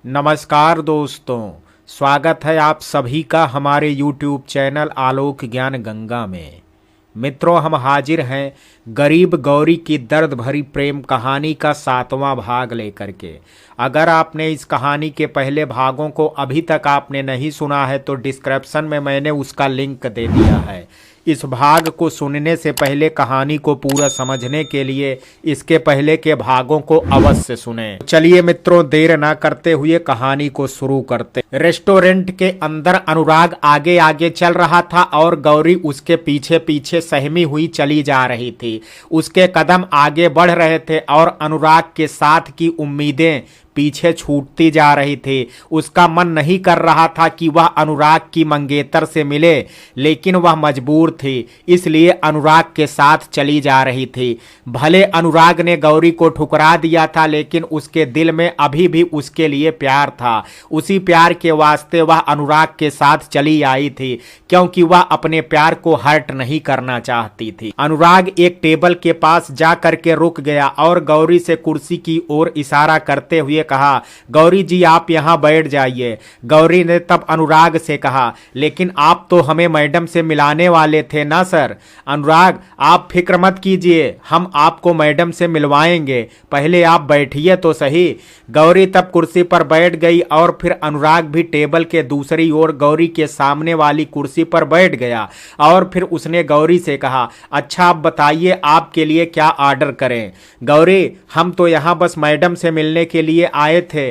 नमस्कार दोस्तों, स्वागत है आप सभी का हमारे YouTube चैनल आलोक ज्ञान गंगा में। मित्रों, हम हाजिर हैं गरीब गौरी की दर्द भरी प्रेम कहानी का 7वां भाग लेकर के। अगर आपने इस कहानी के पहले भागों को अभी तक आपने नहीं सुना है तो डिस्क्रिप्शन में मैंने उसका लिंक दे दिया है। इस भाग को सुनने से पहले कहानी को पूरा समझने के लिए इसके पहले के भागों को अवश्य सुनें। चलिए मित्रों, देर ना करते हुए कहानी को शुरू करते। रेस्टोरेंट के अंदर अनुराग आगे आगे चल रहा था और गौरी उसके पीछे पीछे सहमी हुई चली जा रही थी। उसके कदम आगे बढ़ रहे थे और अनुराग के साथ की उम्मीदें पीछे छूटती जा रही थी। उसका मन नहीं कर रहा था कि वह अनुराग की मंगेतर से मिले, लेकिन वह मजबूर थी, इसलिए अनुराग के साथ चली जा रही थी। भले अनुराग ने गौरी को ठुकरा दिया था, लेकिन उसके दिल में अभी भी उसके लिए प्यार था। उसी प्यार के वास्ते वह अनुराग के साथ चली आई थी, क्योंकि वह अपने प्यार को हर्ट नहीं करना चाहती थी। अनुराग एक टेबल के पास जा करके रुक गया और गौरी से कुर्सी की ओर इशारा करते हुए कहा, गौरी जी आप यहां बैठ जाइए। गौरी ने तब अनुराग से कहा, लेकिन आप तो हमें मैडम से मिलाने वाले थे ना सर। अनुराग, आप फिक्र मत कीजिए, हम आपको मैडम से मिलवाएंगे, पहले आप बैठिए तो सही। गौरी तब कुर्सी पर बैठ गई और फिर अनुराग भी टेबल के दूसरी ओर गौरी के सामने वाली कुर्सी पर बैठ गया और फिर उसने गौरी से कहा, अच्छा आप बताइए आपके लिए क्या ऑर्डर करें। गौरी, हम तो यहाँ बस मैडम से मिलने के लिए आए थे,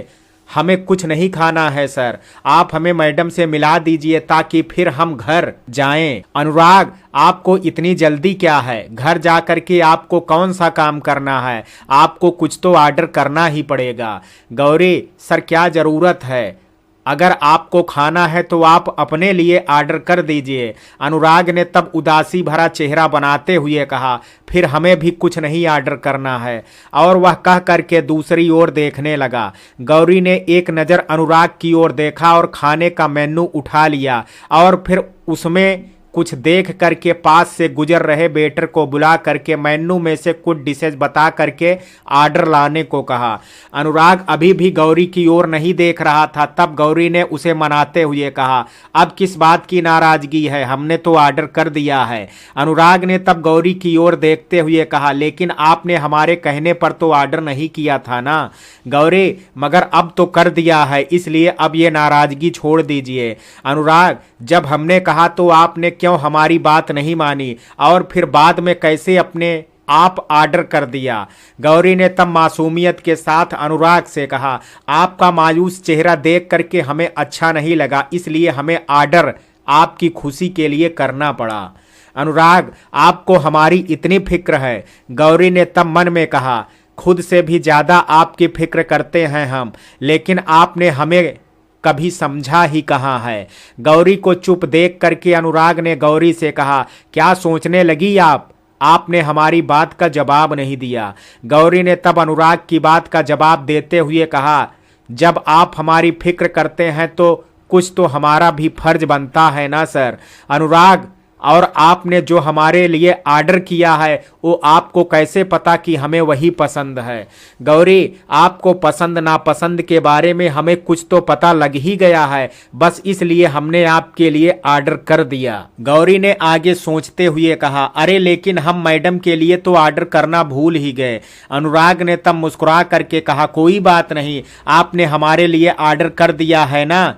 हमें कुछ नहीं खाना है सर, आप हमें मैडम से मिला दीजिए ताकि फिर हम घर जाएं। अनुराग, आपको इतनी जल्दी क्या है? घर जाकर के आपको कौन सा काम करना है? आपको कुछ तो ऑर्डर करना ही पड़ेगा। गौरी, सर क्या जरूरत है? अगर आपको खाना है तो आप अपने लिए ऑर्डर कर दीजिए। अनुराग ने तब उदासी भरा चेहरा बनाते हुए कहा, फिर हमें भी कुछ नहीं ऑर्डर करना है, और वह कह करके दूसरी ओर देखने लगा। गौरी ने एक नज़र अनुराग की ओर देखा और खाने का मेन्यू उठा लिया और फिर उसमें कुछ देख करके पास से गुजर रहे वेटर को बुला करके मेन्यू में से कुछ डिशेज बता करके ऑर्डर लाने को कहा। अनुराग अभी भी गौरी की ओर नहीं देख रहा था। तब गौरी ने उसे मनाते हुए कहा, अब किस बात की नाराजगी है, हमने तो ऑर्डर कर दिया है। अनुराग ने तब गौरी की ओर देखते हुए कहा, लेकिन आपने हमारे कहने पर तो ऑर्डर नहीं किया था ना। गौरी, मगर अब तो कर दिया है, इसलिए अब ये नाराजगी छोड़ दीजिए। अनुराग, जब हमने कहा तो आपने क्यों हमारी बात नहीं मानी और फिर बाद में कैसे अपने आप ऑर्डर कर दिया। गौरी ने तब मासूमियत के साथ अनुराग से कहा, आपका मायूस चेहरा देख करके हमें अच्छा नहीं लगा, इसलिए हमें ऑर्डर आपकी खुशी के लिए करना पड़ा। अनुराग, आपको हमारी इतनी फिक्र है? गौरी ने तब मन में कहा, खुद से भी ज़्यादा आपकी फिक्र करते हैं हम, लेकिन आपने हमें कभी समझा ही कहाँ है। गौरी को चुप देख करके अनुराग ने गौरी से कहा, क्या सोचने लगी आप? आपने हमारी बात का जवाब नहीं दिया। गौरी ने तब अनुराग की बात का जवाब देते हुए कहा, जब आप हमारी फिक्र करते हैं तो कुछ तो हमारा भी फर्ज बनता है ना सर। अनुराग, और आपने जो हमारे लिए ऑर्डर किया है वो आपको कैसे पता कि हमें वही पसंद है? गौरी, आपको पसंद नापसंद के बारे में हमें कुछ तो पता लग ही गया है, बस इसलिए हमने आपके लिए ऑर्डर कर दिया। गौरी ने आगे सोचते हुए कहा, अरे लेकिन हम मैडम के लिए तो ऑर्डर करना भूल ही गए। अनुराग ने तब मुस्कुरा करके कहा, कोई बात नहीं, आपने हमारे लिए ऑर्डर कर दिया है ना,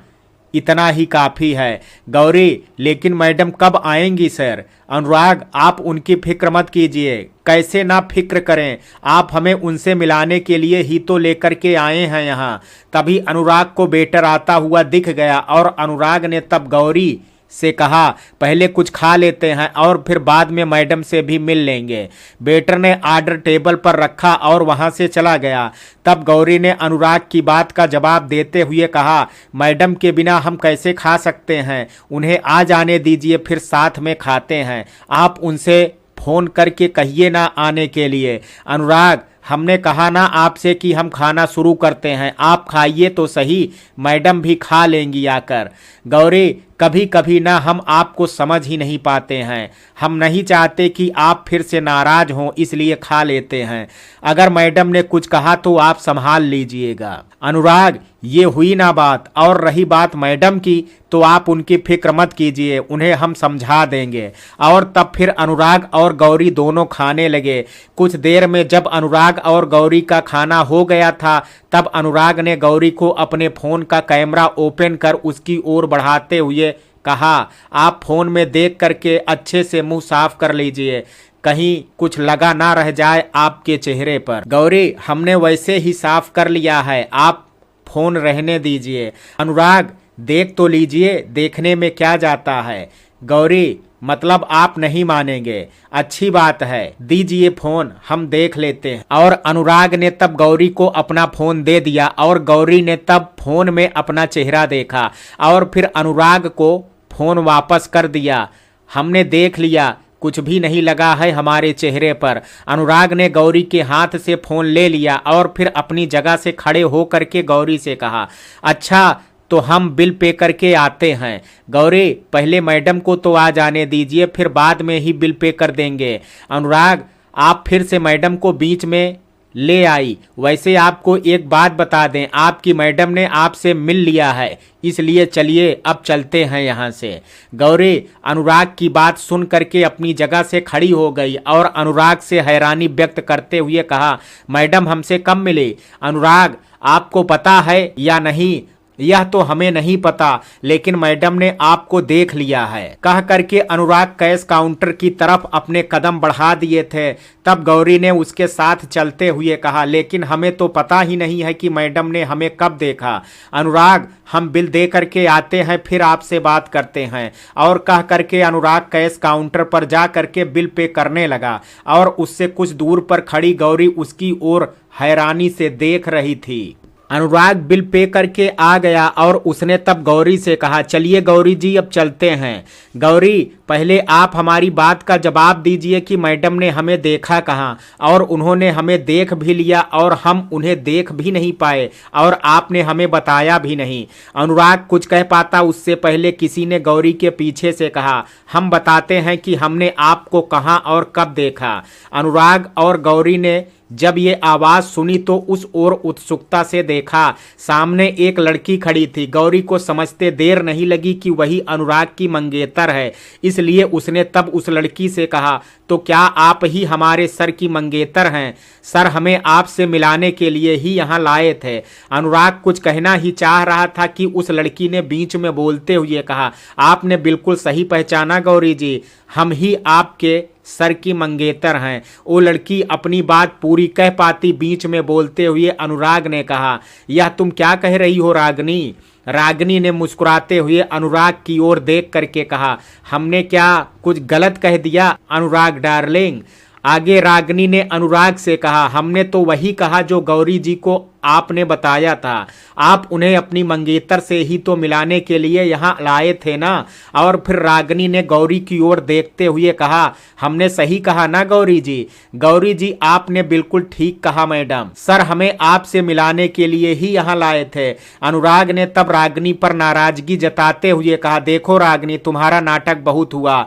इतना ही काफ़ी है। गौरी, लेकिन मैडम कब आएंगी सर? अनुराग, आप उनकी फिक्र मत कीजिए, कैसे ना फिक्र करें, आप हमें उनसे मिलाने के लिए ही तो लेकर के आए हैं यहाँ। तभी अनुराग को वेटर आता हुआ दिख गया और अनुराग ने तब गौरी से कहा, पहले कुछ खा लेते हैं और फिर बाद में मैडम से भी मिल लेंगे। वेटर ने ऑर्डर टेबल पर रखा और वहां से चला गया। तब गौरी ने अनुराग की बात का जवाब देते हुए कहा, मैडम के बिना हम कैसे खा सकते हैं, उन्हें आ जाने दीजिए, फिर साथ में खाते हैं। आप उनसे फ़ोन करके कहिए ना आने के लिए। अनुराग, हमने कहा ना आपसे कि हम खाना शुरू करते हैं, आप खाइए तो सही, मैडम भी खा लेंगी आकर। गौरी, कभी कभी ना हम आपको समझ ही नहीं पाते हैं। हम नहीं चाहते कि आप फिर से नाराज हों, इसलिए खा लेते हैं। अगर मैडम ने कुछ कहा तो आप संभाल लीजिएगा। अनुराग, ये हुई ना बात, और रही बात मैडम की तो आप उनकी फिक्र मत कीजिए, उन्हें हम समझा देंगे। और तब फिर अनुराग और गौरी दोनों खाने लगे। कुछ देर में जब अनुराग और गौरी का खाना हो गया था तब अनुराग ने गौरी को अपने फोन का कैमरा ओपन कर उसकी ओर बढ़ाते हुए कहा, आप फोन में देख करके अच्छे से मुंह साफ कर लीजिए, कहीं कुछ लगा ना रह जाए आपके चेहरे पर। गौरी, हमने वैसे ही साफ कर लिया है, आप फोन रहने दीजिए। अनुराग, देख तो लीजिए, देखने में क्या जाता है। गौरी, मतलब आप नहीं मानेंगे। अच्छी बात है, दीजिए फोन, हम देख लेते हैं। और अनुराग ने तब गौरी को अपना फोन दे दिया और गौरी ने तब फोन में अपना चेहरा देखा और फिर अनुराग को फोन वापस कर दिया। हमने देख लिया, कुछ भी नहीं लगा है हमारे चेहरे पर। अनुराग ने गौरी के हाथ से फोन ले लिया और फिर अपनी जगह से खड़े होकर के गौरी से कहा, अच्छा तो हम बिल पे करके आते हैं। गौरी, पहले मैडम को तो आ जाने दीजिए, फिर बाद में ही बिल पे कर देंगे। अनुराग, आप फिर से मैडम को बीच में ले आई। वैसे आपको एक बात बता दें, आपकी मैडम ने आपसे मिल लिया है, इसलिए चलिए अब चलते हैं यहाँ से। गौरी अनुराग की बात सुन करके अपनी जगह से खड़ी हो गई और अनुराग से हैरानी व्यक्त करते हुए कहा, मैडम हमसे कब मिली? अनुराग, आपको पता है या नहीं? यह तो हमें नहीं पता, लेकिन मैडम ने आपको देख लिया है। कह करके अनुराग कैश काउंटर की तरफ अपने कदम बढ़ा दिए थे। तब गौरी ने उसके साथ चलते हुए कहा, लेकिन हमें तो पता ही नहीं है कि मैडम ने हमें कब देखा। अनुराग, हम बिल दे करके आते हैं, फिर आपसे बात करते हैं। और कह करके अनुराग कैश काउंटर पर जा करके बिल पे करने लगा और उससे कुछ दूर पर खड़ी गौरी उसकी ओर हैरानी से देख रही थी। अनुराग बिल पे करके आ गया और उसने तब गौरी से कहा, चलिए गौरी जी अब चलते हैं। गौरी, पहले आप हमारी बात का जवाब दीजिए कि मैडम ने हमें देखा कहाँ, और उन्होंने हमें देख भी लिया और हम उन्हें देख भी नहीं पाए और आपने हमें बताया भी नहीं। अनुराग कुछ कह पाता उससे पहले किसी ने गौरी के पीछे से कहा, हम बताते हैं कि हमने आपको कहाँ और कब देखा। अनुराग और गौरी ने जब ये आवाज सुनी तो उस ओर उत्सुकता से देखा। सामने एक लड़की खड़ी थी। गौरी को समझते देर नहीं लगी कि वही अनुराग की मंगेतर है, इसलिए उसने तब उस लड़की से कहा, तो क्या आप ही हमारे सर की मंगेतर हैं? सर हमें आपसे मिलाने के लिए ही यहाँ लाए थे। अनुराग कुछ कहना ही चाह रहा था कि उस लड़की ने बीच में बोलते हुए कहा, आपने बिल्कुल सही पहचाना गौरी जी, हम ही आपके सर की मंगेतर हैं। वो लड़की अपनी बात पूरी कह पाती बीच में बोलते हुए अनुराग ने कहा, यह तुम क्या कह रही हो रागिनी? रागिनी ने मुस्कुराते हुए अनुराग की ओर देख करके कहा, हमने क्या कुछ गलत कह दिया अनुराग डार्लिंग? आगे रागिनी ने अनुराग से कहा, हमने तो वही कहा जो गौरी जी को आपने बताया था। आप उन्हें अपनी मंगेतर से ही तो मिलाने के लिए यहाँ लाए थे ना। और फिर रागिनी ने गौरी की ओर देखते हुए कहा, हमने सही कहा ना गौरी जी? गौरी जी, आपने बिल्कुल ठीक कहा मैडम, सर हमें आपसे मिलाने के लिए ही यहाँ लाए थे। अनुराग ने तब रागिनी पर नाराजगी जताते हुए कहा, देखो रागिनी, तुम्हारा नाटक बहुत हुआ,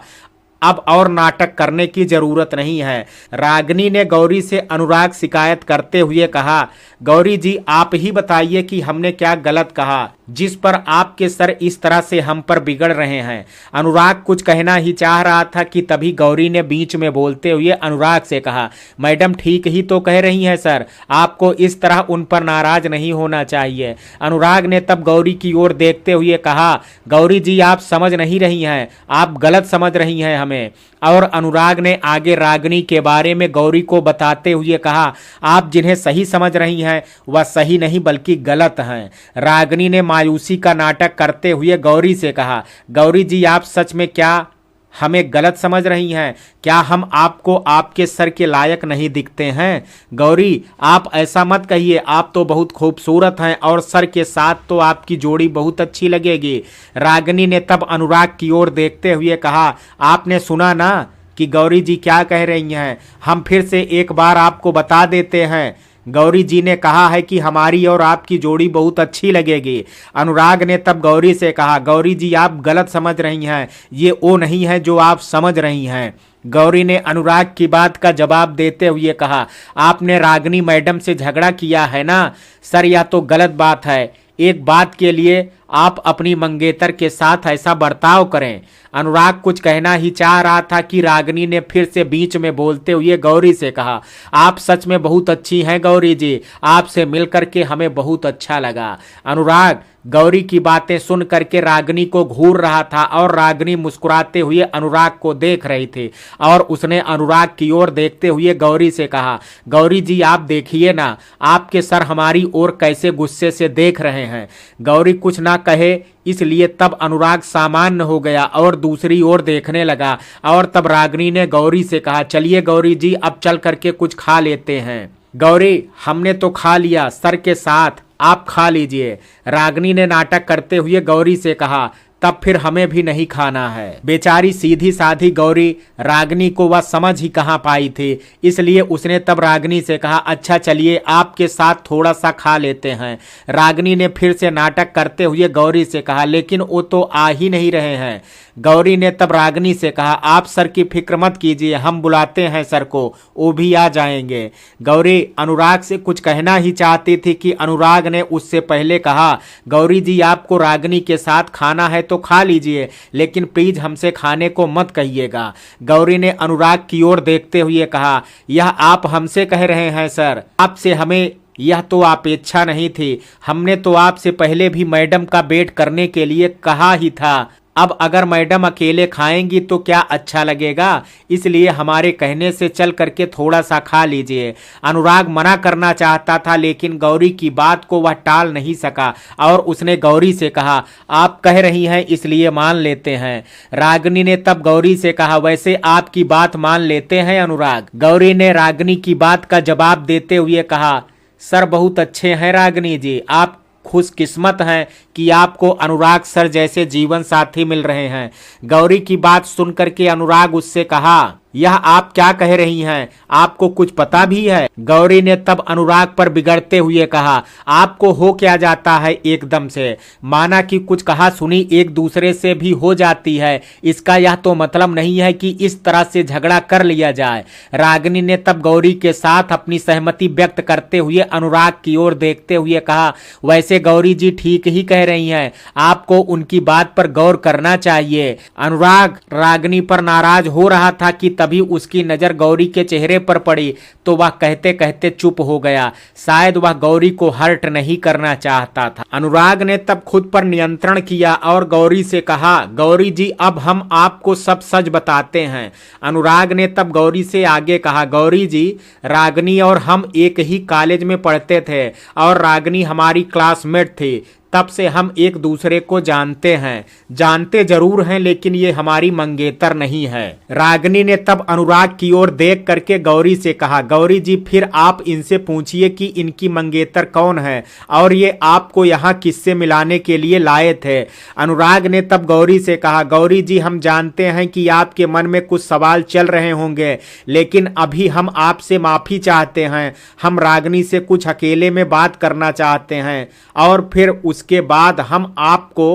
अब और नाटक करने की जरूरत नहीं है। रागिनी ने गौरी से अनुराग शिकायत करते हुए कहा, गौरी जी आप ही बताइए कि हमने क्या गलत कहा जिस पर आपके सर इस तरह से हम पर बिगड़ रहे हैं। अनुराग कुछ कहना ही चाह रहा था कि तभी गौरी ने बीच में बोलते हुए अनुराग से कहा, मैडम ठीक ही तो कह रही हैं सर, आपको इस तरह उन पर नाराज नहीं होना चाहिए। अनुराग ने तब गौरी की ओर देखते हुए कहा, गौरी जी आप समझ नहीं रही हैं, आप गलत समझ रही हैं हमें। और अनुराग ने आगे रागिनी के बारे में गौरी को बताते हुए कहा, आप जिन्हें सही समझ रही हैं वह सही नहीं बल्कि गलत हैं। रागिनी ने मायूसी का नाटक करते हुए गौरी से कहा, गौरी जी आप सच में क्या हमें गलत समझ रही हैं? क्या हम आपको आपके सर के लायक नहीं दिखते हैं? गौरी आप ऐसा मत कहिए, आप तो बहुत खूबसूरत हैं और सर के साथ तो आपकी जोड़ी बहुत अच्छी लगेगी। रागिनी ने तब अनुराग की ओर देखते हुए कहा, आपने सुना ना कि गौरी जी क्या कह रही हैं? हम फिर से एक बार आपको बता देते हैं गौरी जी ने कहा है कि हमारी और आपकी जोड़ी बहुत अच्छी लगेगी। अनुराग ने तब गौरी से कहा, गौरी जी आप गलत समझ रही हैं, ये वो नहीं है जो आप समझ रही हैं। गौरी ने अनुराग की बात का जवाब देते हुए कहा, आपने रागिनी मैडम से झगड़ा किया है ना सर, यह तो गलत बात है। एक बात के लिए आप अपनी मंगेतर के साथ ऐसा बर्ताव करें। अनुराग कुछ कहना ही चाह रहा था कि रागिनी ने फिर से बीच में बोलते हुए गौरी से कहा, आप सच में बहुत अच्छी हैं गौरी जी, आपसे मिलकर के हमें बहुत अच्छा लगा। अनुराग गौरी की बातें सुन करके रागिनी को घूर रहा था और रागिनी मुस्कुराते हुए अनुराग को देख रही थी और उसने अनुराग की ओर देखते हुए गौरी से कहा, गौरी जी आप देखिए ना, आपके सर हमारी ओर कैसे गुस्से से देख रहे हैं। गौरी कुछ ना कहे इसलिए तब अनुराग सामान्य हो गया और दूसरी ओर देखने लगा और तब रागिनी ने गौरी से कहा, चलिए गौरी जी अब चल करके कुछ खा लेते हैं। गौरी हमने तो खा लिया सर के साथ, आप खा लीजिए। रागिनी ने नाटक करते हुए गौरी से कहा, तब फिर हमें भी नहीं खाना है। बेचारी सीधी साधी गौरी रागिनी को वह समझ ही कहाँ पाई थी, इसलिए उसने तब रागिनी से कहा, अच्छा चलिए आपके साथ थोड़ा सा खा लेते हैं। रागिनी ने फिर से नाटक करते हुए गौरी से कहा, लेकिन वो तो आ ही नहीं रहे हैं। गौरी ने तब रागिनी से कहा, आप सर की फिक्र मत कीजिए, हम बुलाते हैं सर को, वो भी आ जाएंगे। गौरी अनुराग से कुछ कहना ही चाहती थी कि अनुराग ने उससे पहले कहा, गौरी जी आपको रागिनी के साथ खाना है तो खा लीजिए, लेकिन प्लीज हमसे खाने को मत कहिएगा। गौरी ने अनुराग की ओर देखते हुए कहा, यह आप हमसे कह रहे हैं सर, आपसे हमें यह तो अपेक्षा नहीं थी, हमने तो आपसे पहले भी मैडम का वेट करने के लिए कहा ही था। अब अगर मैडम अकेले खाएंगी तो क्या अच्छा लगेगा, इसलिए हमारे कहने से चल करके थोड़ा सा खा लीजिए। अनुराग मना करना चाहता था लेकिन गौरी की बात को वह टाल नहीं सका और उसने गौरी से कहा, आप कह रही हैं इसलिए मान लेते हैं। रागिनी ने तब गौरी से कहा, वैसे आपकी बात मान लेते हैं अनुराग। गौरी ने रागिनी की बात का जवाब देते हुए कहा, सर बहुत अच्छे हैं रागिनी जी, आप खुशकिस्मत हैं कि आपको अनुराग सर जैसे जीवन साथी मिल रहे हैं। गौरी की बात सुनकर के अनुराग उससे कहा, यह आप क्या कह रही हैं, आपको कुछ पता भी है? गौरी ने तब अनुराग पर बिगड़ते हुए कहा, आपको हो क्या जाता है एकदम से, माना कि कुछ कहा सुनी एक दूसरे से भी हो जाती है, इसका यह तो मतलब नहीं है कि इस तरह से झगड़ा कर लिया जाए। रागिनी ने तब गौरी के साथ अपनी सहमति व्यक्त करते हुए अनुराग की ओर देखते हुए कहा, वैसे गौरी जी ठीक ही कह रही हैं, आपको उनकी बात पर गौर करना चाहिए। अनुराग रागिनी पर नाराज हो रहा था कि तभी उसकी नजर गौरी के चेहरे पर पड़ी तो वह कहते कहते चुप हो गया, शायद वह गौरी को हर्ट नहीं करना चाहता था। अनुराग ने तब खुद पर नियंत्रण किया और गौरी से कहा, गौरी जी अब हम आपको सब सच बताते हैं। अनुराग ने तब गौरी से आगे कहा, गौरी जी रागिनी और हम एक ही कॉलेज में पढ़ते थे और रागिनी हमारी क्लासमेट थी, तब से हम एक दूसरे को जानते हैं, जानते जरूर हैं लेकिन ये हमारी मंगेतर नहीं है। रागिनी ने तब अनुराग की ओर देख करके गौरी से कहा, गौरी जी फिर आप इनसे पूछिए कि इनकी मंगेतर कौन है और ये आपको यहाँ किससे मिलाने के लिए लाए थे। अनुराग ने तब गौरी से कहा, गौरी जी हम जानते हैं कि आपके मन में कुछ सवाल चल रहे होंगे, लेकिन अभी हम आपसे माफी चाहते हैं, हम रागिनी से कुछ अकेले में बात करना चाहते हैं और फिर उसके बाद हम आपको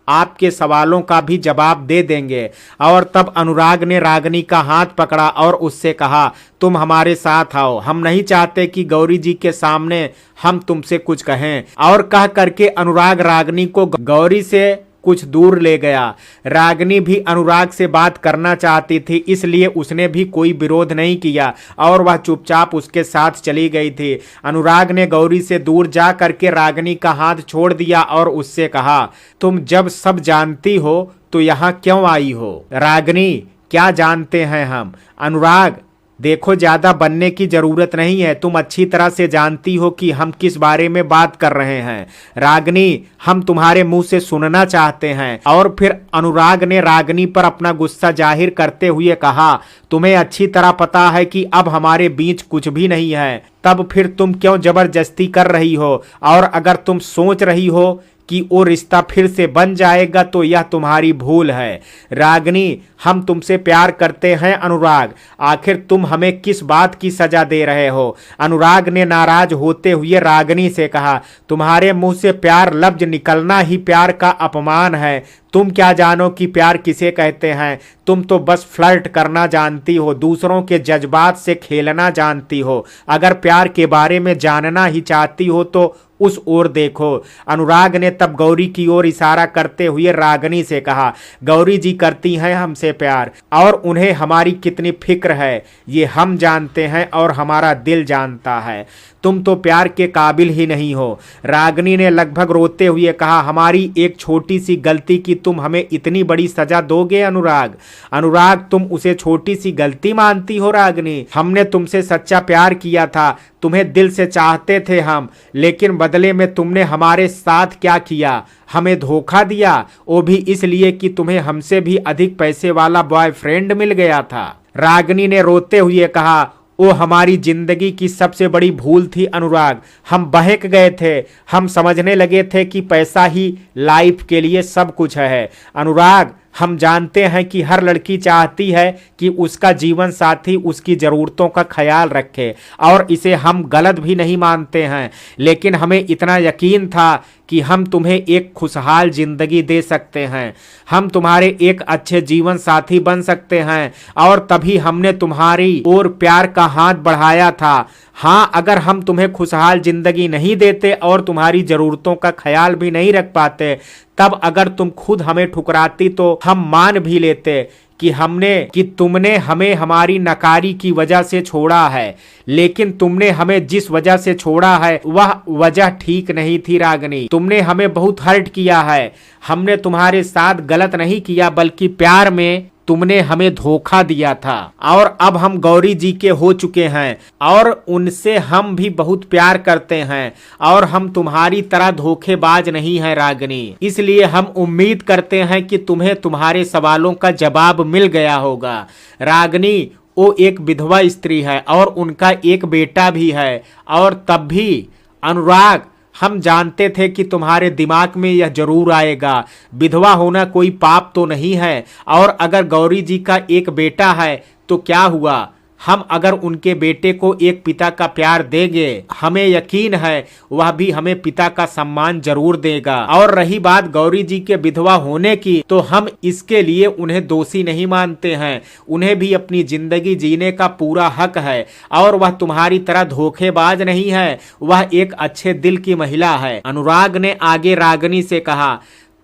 आपके सवालों का भी जवाब दे देंगे। और तब अनुराग ने रागिनी का हाथ पकड़ा और उससे कहा, तुम हमारे साथ आओ, हम नहीं चाहते कि गौरी जी के सामने हम तुमसे कुछ कहें। और कह करके अनुराग रागिनी को गौरी से कुछ दूर ले गया। रागिनी भी अनुराग से बात करना चाहती थी, इसलिए उसने भी कोई विरोध नहीं किया और वह चुपचाप उसके साथ चली गई थी। अनुराग ने गौरी से दूर जा करके रागिनी का हाथ छोड़ दिया और उससे कहा, तुम जब सब जानती हो तो यहाँ क्यों आई हो? रागिनी क्या जानते हैं हम? अनुराग देखो ज्यादा बनने की जरूरत नहीं है, तुम अच्छी तरह से जानती हो कि हम किस बारे में बात कर रहे हैं। रागिनी हम तुम्हारे मुंह से सुनना चाहते हैं। और फिर अनुराग ने रागिनी पर अपना गुस्सा जाहिर करते हुए कहा, तुम्हें अच्छी तरह पता है कि अब हमारे बीच कुछ भी नहीं है। तब फिर तुम क्यों जबरदस्ती कर रही हो? और अगर तुम सोच रही हो कि वो रिश्ता फिर से बन जाएगा तो यह तुम्हारी भूल है। रागिनी, हम तुमसे प्यार करते हैं अनुराग, आखिर तुम हमें किस बात की सजा दे रहे हो? अनुराग ने नाराज होते हुए रागिनी से कहा, तुम्हारे मुंह से प्यार लफ्ज निकलना ही प्यार का अपमान है। तुम क्या जानो कि प्यार किसे कहते हैं? तुम तो बस फ्लर्ट करना जानती हो, दूसरों के जज्बात से खेलना जानती हो। अगर प्यार के बारे में जानना ही चाहती हो तो उस ओर देखो। अनुराग ने तब गौरी की ओर इशारा करते हुए रागिनी से कहा, गौरी जी करती हैं हमसे प्यार और उन्हें हमारी कितनी फिक्र है ये हम जानते हैं और हमारा दिल जानता है। तुम तो प्यार के काबिल ही नहीं हो। रागिनी ने लगभग रोते हुए कहा, हमारी एक छोटी सी गलती की तुम हमें इतनी बड़ी सजा दोगे अनुराग? अनुराग, तुम उसे छोटी सी गलती मानती हो? रागिनी, हमने तुमसे सच्चा प्यार किया था, तुम्हें दिल से चाहते थे हम, लेकिन बदले में तुमने हमारे साथ क्या किया? हमें धोखा दिया, वो भी इसलिए कि तुम्हें हमसे भी अधिक पैसे वाला बॉयफ्रेंड मिल गया था। रागिनी ने रोते हुए कहा, वो हमारी जिंदगी की सबसे बड़ी भूल थी अनुराग। हम बहक गए थे, हम समझने लगे थे कि पैसा ही लाइफ के लिए सब कुछ है। अनुराग, हम जानते हैं कि हर लड़की चाहती है कि उसका जीवन साथी उसकी ज़रूरतों का ख्याल रखे और इसे हम गलत भी नहीं मानते हैं, लेकिन हमें इतना यकीन था कि हम तुम्हें एक खुशहाल जिंदगी दे सकते हैं, हम तुम्हारे एक अच्छे जीवन साथी बन सकते हैं और तभी हमने तुम्हारी ओर प्यार का हाथ बढ़ाया था। हाँ, अगर हम तुम्हें खुशहाल जिंदगी नहीं देते और तुम्हारी ज़रूरतों का ख्याल भी नहीं रख पाते, तब अगर तुम खुद हमें ठुकराती तो हम मान भी लेते कि तुमने हमें हमारी नकारी की वजह से छोड़ा है, लेकिन तुमने हमें जिस वजह से छोड़ा है वह वजह ठीक नहीं थी रागिनी। तुमने हमें बहुत हर्ट किया है। हमने तुम्हारे साथ गलत नहीं किया, बल्कि प्यार में तुमने हमें धोखा दिया था और अब हम गौरी जी के हो चुके हैं और उनसे हम भी बहुत प्यार करते हैं और हम तुम्हारी तरह धोखेबाज नहीं हैं रागिनी। इसलिए हम उम्मीद करते हैं कि तुम्हें तुम्हारे सवालों का जवाब मिल गया होगा। रागिनी, वो एक विधवा स्त्री है और उनका एक बेटा भी है और तब भी अनुराग, हम जानते थे कि तुम्हारे दिमाग में यह जरूर आएगा, विधवा होना कोई पाप तो नहीं है और अगर गौरी जी का एक बेटा है तो क्या हुआ? हम अगर उनके बेटे को एक पिता का प्यार देंगे, हमें यकीन है वह भी हमें पिता का सम्मान जरूर देगा। और रही बात गौरी जी के विधवा होने की, तो हम इसके लिए उन्हें दोषी नहीं मानते हैं, उन्हें भी अपनी जिंदगी जीने का पूरा हक है और वह तुम्हारी तरह धोखेबाज नहीं है, वह एक अच्छे दिल की महिला है। अनुराग ने आगे रागिनी से कहा,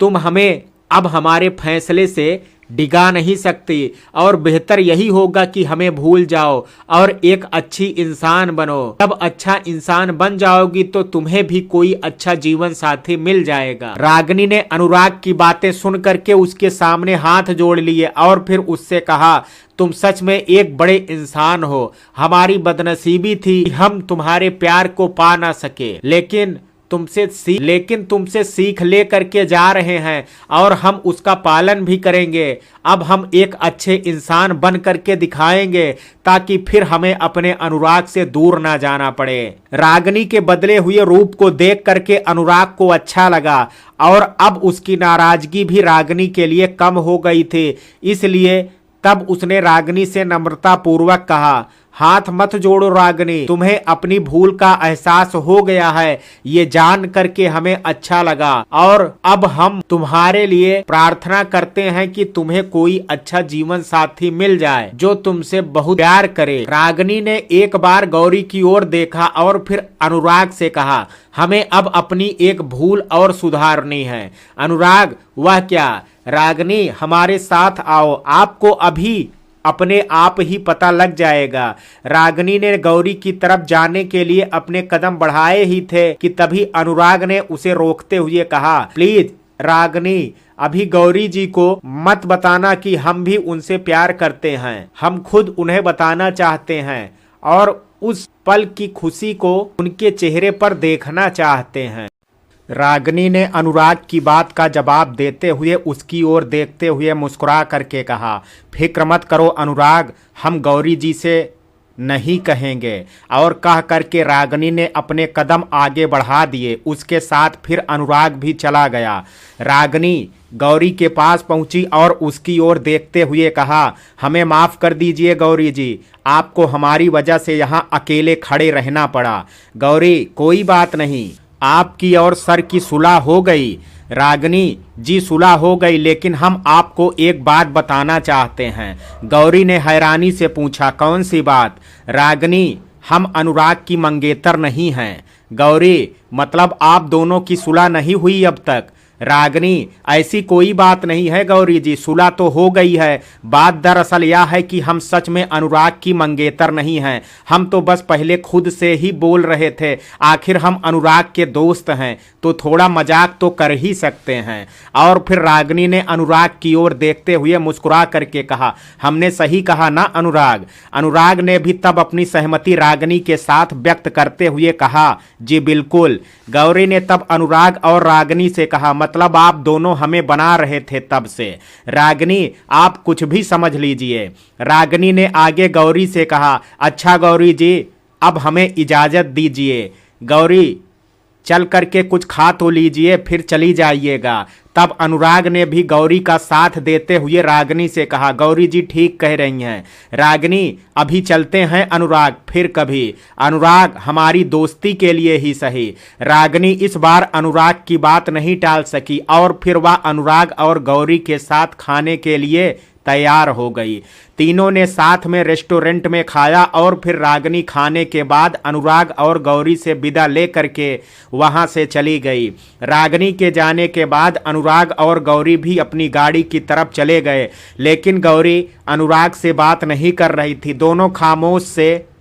तुम हमें अब हमारे फैसले से डिगा नहीं सकती और बेहतर यही होगा कि हमें भूल जाओ और एक अच्छी इंसान बनो। जब अच्छा इंसान बन जाओगी तो तुम्हें भी कोई अच्छा जीवन साथी मिल जाएगा। रागिनी ने अनुराग की बातें सुन करके उसके सामने हाथ जोड़ लिए और फिर उससे कहा, तुम सच में एक बड़े इंसान हो। हमारी बदनसीबी थी हम तुम्हारे प्यार को पा ना सके, लेकिन तुमसे सीख ले करके जा रहे हैं और हम उसका पालन भी करेंगे। अब हम एक अच्छे इंसान बन करके दिखाएंगे ताकि फिर हमें अपने अनुराग से दूर ना जाना पड़े। रागिनी के बदले हुए रूप को देख करके अनुराग को अच्छा लगा और अब उसकी नाराजगी भी रागिनी के लिए कम हो गई थी। इसलिए तब उसने रागिनी से नम्रता पूर्वक कहा, हाथ मत जोड़ो रागिनी, तुम्हें अपनी भूल का एहसास हो गया है, ये जान करके हमें अच्छा लगा और अब हम तुम्हारे लिए प्रार्थना करते हैं कि तुम्हें कोई अच्छा जीवन साथी मिल जाए जो तुमसे बहुत प्यार करे। रागिनी ने एक बार गौरी की ओर देखा और फिर अनुराग से कहा, हमें अब अपनी एक भूल और सुधारनी है। अनुराग, वह क्या? रागिनी, हमारे साथ आओ, आपको अभी अपने आप ही पता लग जाएगा। रागिनी ने गौरी की तरफ जाने के लिए अपने कदम बढ़ाए ही थे कि तभी अनुराग ने उसे रोकते हुए कहा, प्लीज रागिनी, अभी गौरी जी को मत बताना कि हम भी उनसे प्यार करते हैं। हम खुद उन्हें बताना चाहते हैं और उस पल की खुशी को उनके चेहरे पर देखना चाहते हैं। रागिनी ने अनुराग की बात का जवाब देते हुए उसकी ओर देखते हुए मुस्कुरा करके कहा, फिक्र मत करो अनुराग, हम गौरी जी से नहीं कहेंगे। और कह करके रागिनी ने अपने कदम आगे बढ़ा दिए। उसके साथ फिर अनुराग भी चला गया। रागिनी गौरी के पास पहुंची और उसकी ओर देखते हुए कहा, हमें माफ़ कर दीजिए गौरी जी, आपको हमारी वजह से यहाँ अकेले खड़े रहना पड़ा। गौरी कोई बात नहीं, आपकी और सर की सुलह हो गई। रागिनी जी सुलह हो गई, लेकिन हम आपको एक बात बताना चाहते हैं। गौरी ने हैरानी से पूछा, कौन सी बात? रागिनी, हम अनुराग की मंगेतर नहीं हैं। गौरी, मतलब आप दोनों की सुलह नहीं हुई अब तक? रागिनी, ऐसी कोई बात नहीं है गौरी जी, सुलह तो हो गई है। बात दरअसल यह है कि हम सच में अनुराग की मंगेतर नहीं हैं। हम तो बस पहले खुद से ही बोल रहे थे, आखिर हम अनुराग के दोस्त हैं तो थोड़ा मजाक तो कर ही सकते हैं। और फिर रागिनी ने अनुराग की ओर देखते हुए मुस्कुरा करके कहा, हमने सही कहा ना अनुराग? अनुराग ने भी तब अपनी सहमति रागिनी के साथ व्यक्त करते हुए कहा, जी बिल्कुल। गौरी ने तब अनुराग और रागिनी से कहा, मतलब आप दोनों हमें बना रहे थे तब से? रागिनी, आप कुछ भी समझ लीजिए। रागिनी ने आगे गौरी से कहा, अच्छा गौरी जी, अब हमें इजाजत दीजिए। गौरी, चल करके कुछ खा तो लीजिए, फिर चली जाइएगा। तब अनुराग ने भी गौरी का साथ देते हुए रागिनी से कहा, गौरी जी ठीक कह रही हैं। रागिनी, अभी चलते हैं अनुराग, फिर कभी। अनुराग, हमारी दोस्ती के लिए ही सही। रागिनी इस बार अनुराग की बात नहीं टाल सकी और फिर वह अनुराग और गौरी के साथ खाने के लिए तैयार हो गई। तीनों ने साथ में रेस्टोरेंट में खाया और फिर रागिनी खाने के बाद अनुराग और गौरी से विदा लेकर के वहां से चली गई। रागिनी के जाने के बाद अनुराग और गौरी भी अपनी गाड़ी की तरफ चले गए, लेकिन गौरी अनुराग से बात नहीं कर रही थी।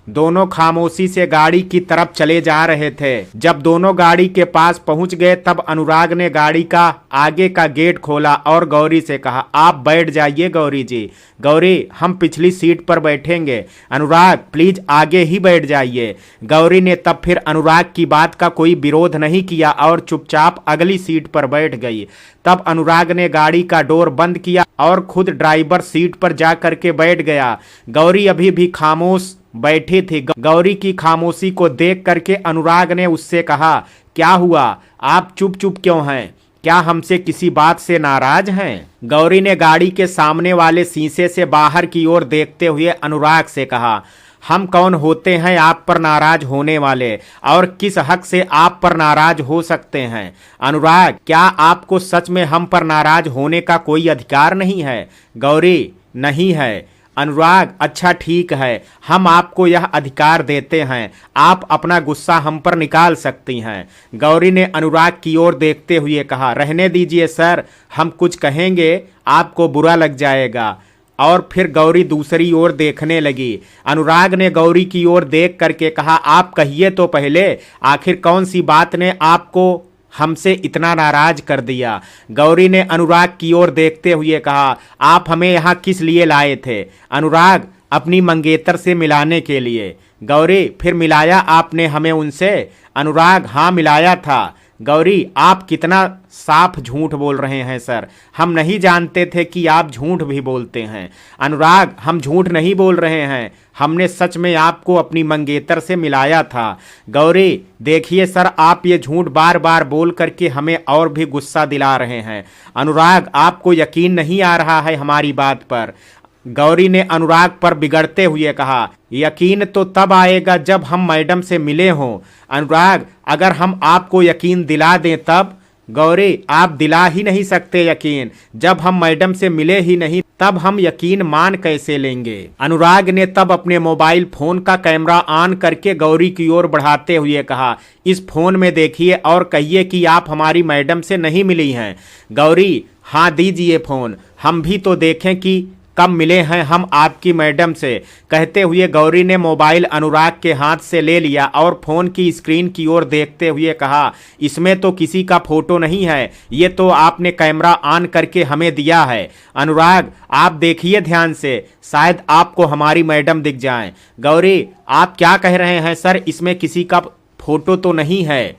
दोनों खामोशी से गाड़ी की तरफ चले जा रहे थे। जब दोनों गाड़ी के पास पहुंच गए तब अनुराग ने गाड़ी का आगे का गेट खोला और गौरी से कहा, आप बैठ जाइए गौरी जी। गौरी, हम पिछली सीट पर बैठेंगे। अनुराग, प्लीज आगे ही बैठ जाइए। गौरी ने तब फिर अनुराग की बात का कोई विरोध नहीं किया और चुपचाप अगली सीट पर बैठ गई। तब अनुराग ने गाड़ी का डोर बंद किया और खुद ड्राइवर सीट पर जा करके बैठ गया। गौरी अभी भी खामोश बैठी थी। गौरी की खामोशी को देख करके अनुराग ने उससे कहा, क्या हुआ, आप चुप चुप क्यों हैं? क्या हमसे किसी बात से नाराज हैं? गौरी ने गाड़ी के सामने वाले शीशे से बाहर की ओर देखते हुए अनुराग से कहा, हम कौन होते हैं आप पर नाराज होने वाले, और किस हक से आप पर नाराज हो सकते हैं? अनुराग, क्या आपको सच में हम पर नाराज होने का कोई अधिकार नहीं है? गौरी, नहीं है। अनुराग, अच्छा ठीक है, हम आपको यह अधिकार देते हैं, आप अपना गुस्सा हम पर निकाल सकती हैं। गौरी ने अनुराग की ओर देखते हुए कहा, रहने दीजिए सर, हम कुछ कहेंगे आपको बुरा लग जाएगा। और फिर गौरी दूसरी ओर देखने लगी। अनुराग ने गौरी की ओर देख करके कहा, आप कहिए तो पहले, आखिर कौन सी बात ने आपको हमसे इतना नाराज कर दिया? गौरी ने अनुराग की ओर देखते हुए कहा, आप हमें यहाँ किस लिए लाए थे? अनुराग, अपनी मंगेतर से मिलाने के लिए। गौरी, फिर मिलाया आपने हमें उनसे? अनुराग, हाँ मिलाया था। गौरी, आप कितना साफ झूठ बोल रहे हैं सर, हम नहीं जानते थे कि आप झूठ भी बोलते हैं। अनुराग, हम झूठ नहीं बोल रहे हैं, हमने सच में आपको अपनी मंगेतर से मिलाया था। गौरी, देखिए सर, आप ये झूठ बार बार बोल करके हमें और भी गुस्सा दिला रहे हैं। अनुराग, आपको यकीन नहीं आ रहा है हमारी बात पर? गौरी ने अनुराग पर बिगड़ते हुए कहा, यकीन तो तब आएगा जब हम मैडम से मिले हों। अनुराग, अगर हम आपको यकीन दिला दें तब? गौरी, आप दिला ही नहीं सकते यकीन, जब हम मैडम से मिले ही नहीं तब हम यकीन मान कैसे लेंगे? अनुराग ने तब अपने मोबाइल फोन का कैमरा ऑन करके गौरी की ओर बढ़ाते हुए कहा, इस फोन में देखिए और कहिए कि आप हमारी मैडम से नहीं मिली हैं। गौरी, हाँ दीजिए फोन, हम भी तो देखें कि कब मिले हैं हम आपकी मैडम से। कहते हुए गौरी ने मोबाइल अनुराग के हाथ से ले लिया और फोन की स्क्रीन की ओर देखते हुए कहा, इसमें तो किसी का फोटो नहीं है, ये तो आपने कैमरा ऑन करके हमें दिया है। अनुराग, आप देखिए ध्यान से, शायद आपको हमारी मैडम दिख जाएं। गौरी, आप क्या कह रहे हैं सर, इसमें किसी का फोटो तो नहीं है?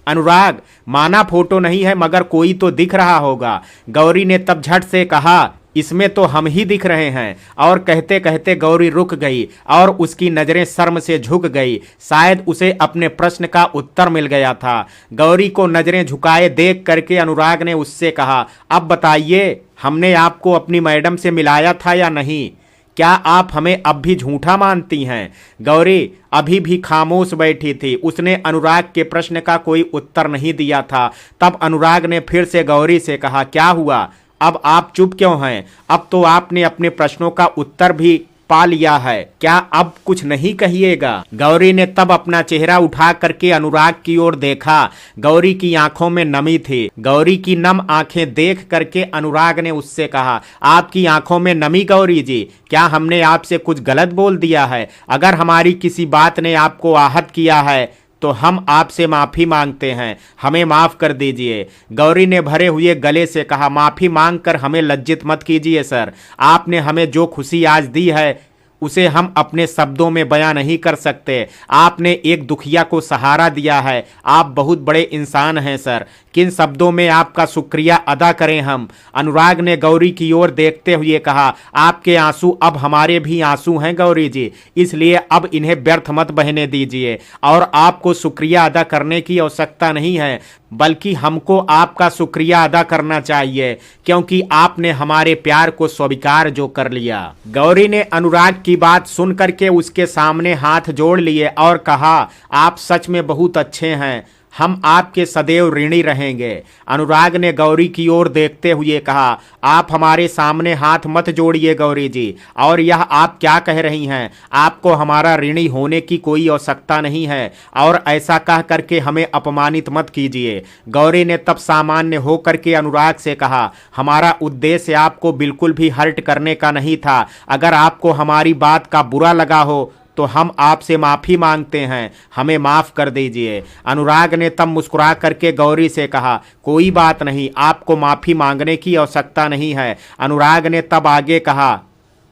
अनुराग, माना फोटो नहीं है मगर कोई तो दिख रहा होगा। गौरी ने तब झट से कहा, इसमें तो हम ही दिख रहे हैं। और कहते कहते गौरी रुक गई और उसकी नजरें शर्म से झुक गई। शायद उसे अपने प्रश्न का उत्तर मिल गया था। गौरी को नजरें झुकाए देख करके अनुराग ने उससे कहा, अब बताइए, हमने आपको अपनी मैडम से मिलाया था या नहीं? क्या आप हमें अब भी झूठा मानती हैं? गौरी अभी भी खामोश बैठी थी। उसने अनुराग के प्रश्न का कोई उत्तर नहीं दिया था। तब अनुराग ने फिर से गौरी से कहा, क्या हुआ? अब आप चुप क्यों हैं? अब तो आपने अपने प्रश्नों का उत्तर भी पा लिया है, क्या अब कुछ नहीं कहिएगा? गौरी ने तब अपना चेहरा उठा करके अनुराग की ओर देखा। गौरी की आंखों में नमी थी। गौरी की नम आंखें देख करके अनुराग ने उससे कहा, आपकी आंखों में नमी गौरी जी, क्या हमने आपसे कुछ गलत बोल दिया है? अगर हमारी किसी बात ने आपको आहत किया है तो हम आपसे माफी मांगते हैं, हमें माफ कर दीजिए। गौरी ने भरे हुए गले से कहा, माफी मांगकर हमें लज्जित मत कीजिए सर। आपने हमें जो खुशी आज दी है उसे हम अपने शब्दों में बयां नहीं कर सकते। आपने एक दुखिया को सहारा दिया है। आप बहुत बड़े इंसान हैं सर। किन शब्दों में आपका शुक्रिया अदा करें हम? अनुराग ने गौरी की ओर देखते हुए कहा, आपके आंसू अब हमारे भी आंसू हैं गौरी जी, इसलिए अब इन्हें व्यर्थ मत बहने दीजिए। और आपको शुक्रिया अदा करने की आवश्यकता नहीं है, बल्कि हमको आपका शुक्रिया अदा करना चाहिए, क्योंकि आपने हमारे प्यार को स्वीकार जो कर लिया। गौरी ने अनुराग की बात सुन करके उसके सामने हाथ जोड़ लिए और कहा, आप सच में बहुत अच्छे हैं, हम आपके सदैव ऋणी रहेंगे। अनुराग ने गौरी की ओर देखते हुए कहा, आप हमारे सामने हाथ मत जोड़िए गौरी जी, और यह आप क्या कह रही हैं? आपको हमारा ऋणी होने की कोई आवश्यकता नहीं है, और ऐसा कह करके हमें अपमानित मत कीजिए। गौरी ने तब सामान्य होकर के अनुराग से कहा, हमारा उद्देश्य आपको बिल्कुल भी हर्ट करने का नहीं था। अगर आपको हमारी बात का बुरा लगा हो तो हम आपसे माफी मांगते हैं, हमें माफ कर दीजिए। अनुराग ने तब मुस्कुरा करके गौरी से कहा, कोई बात नहीं, आपको माफी मांगने की आवश्यकता नहीं है। अनुराग ने तब आगे कहा,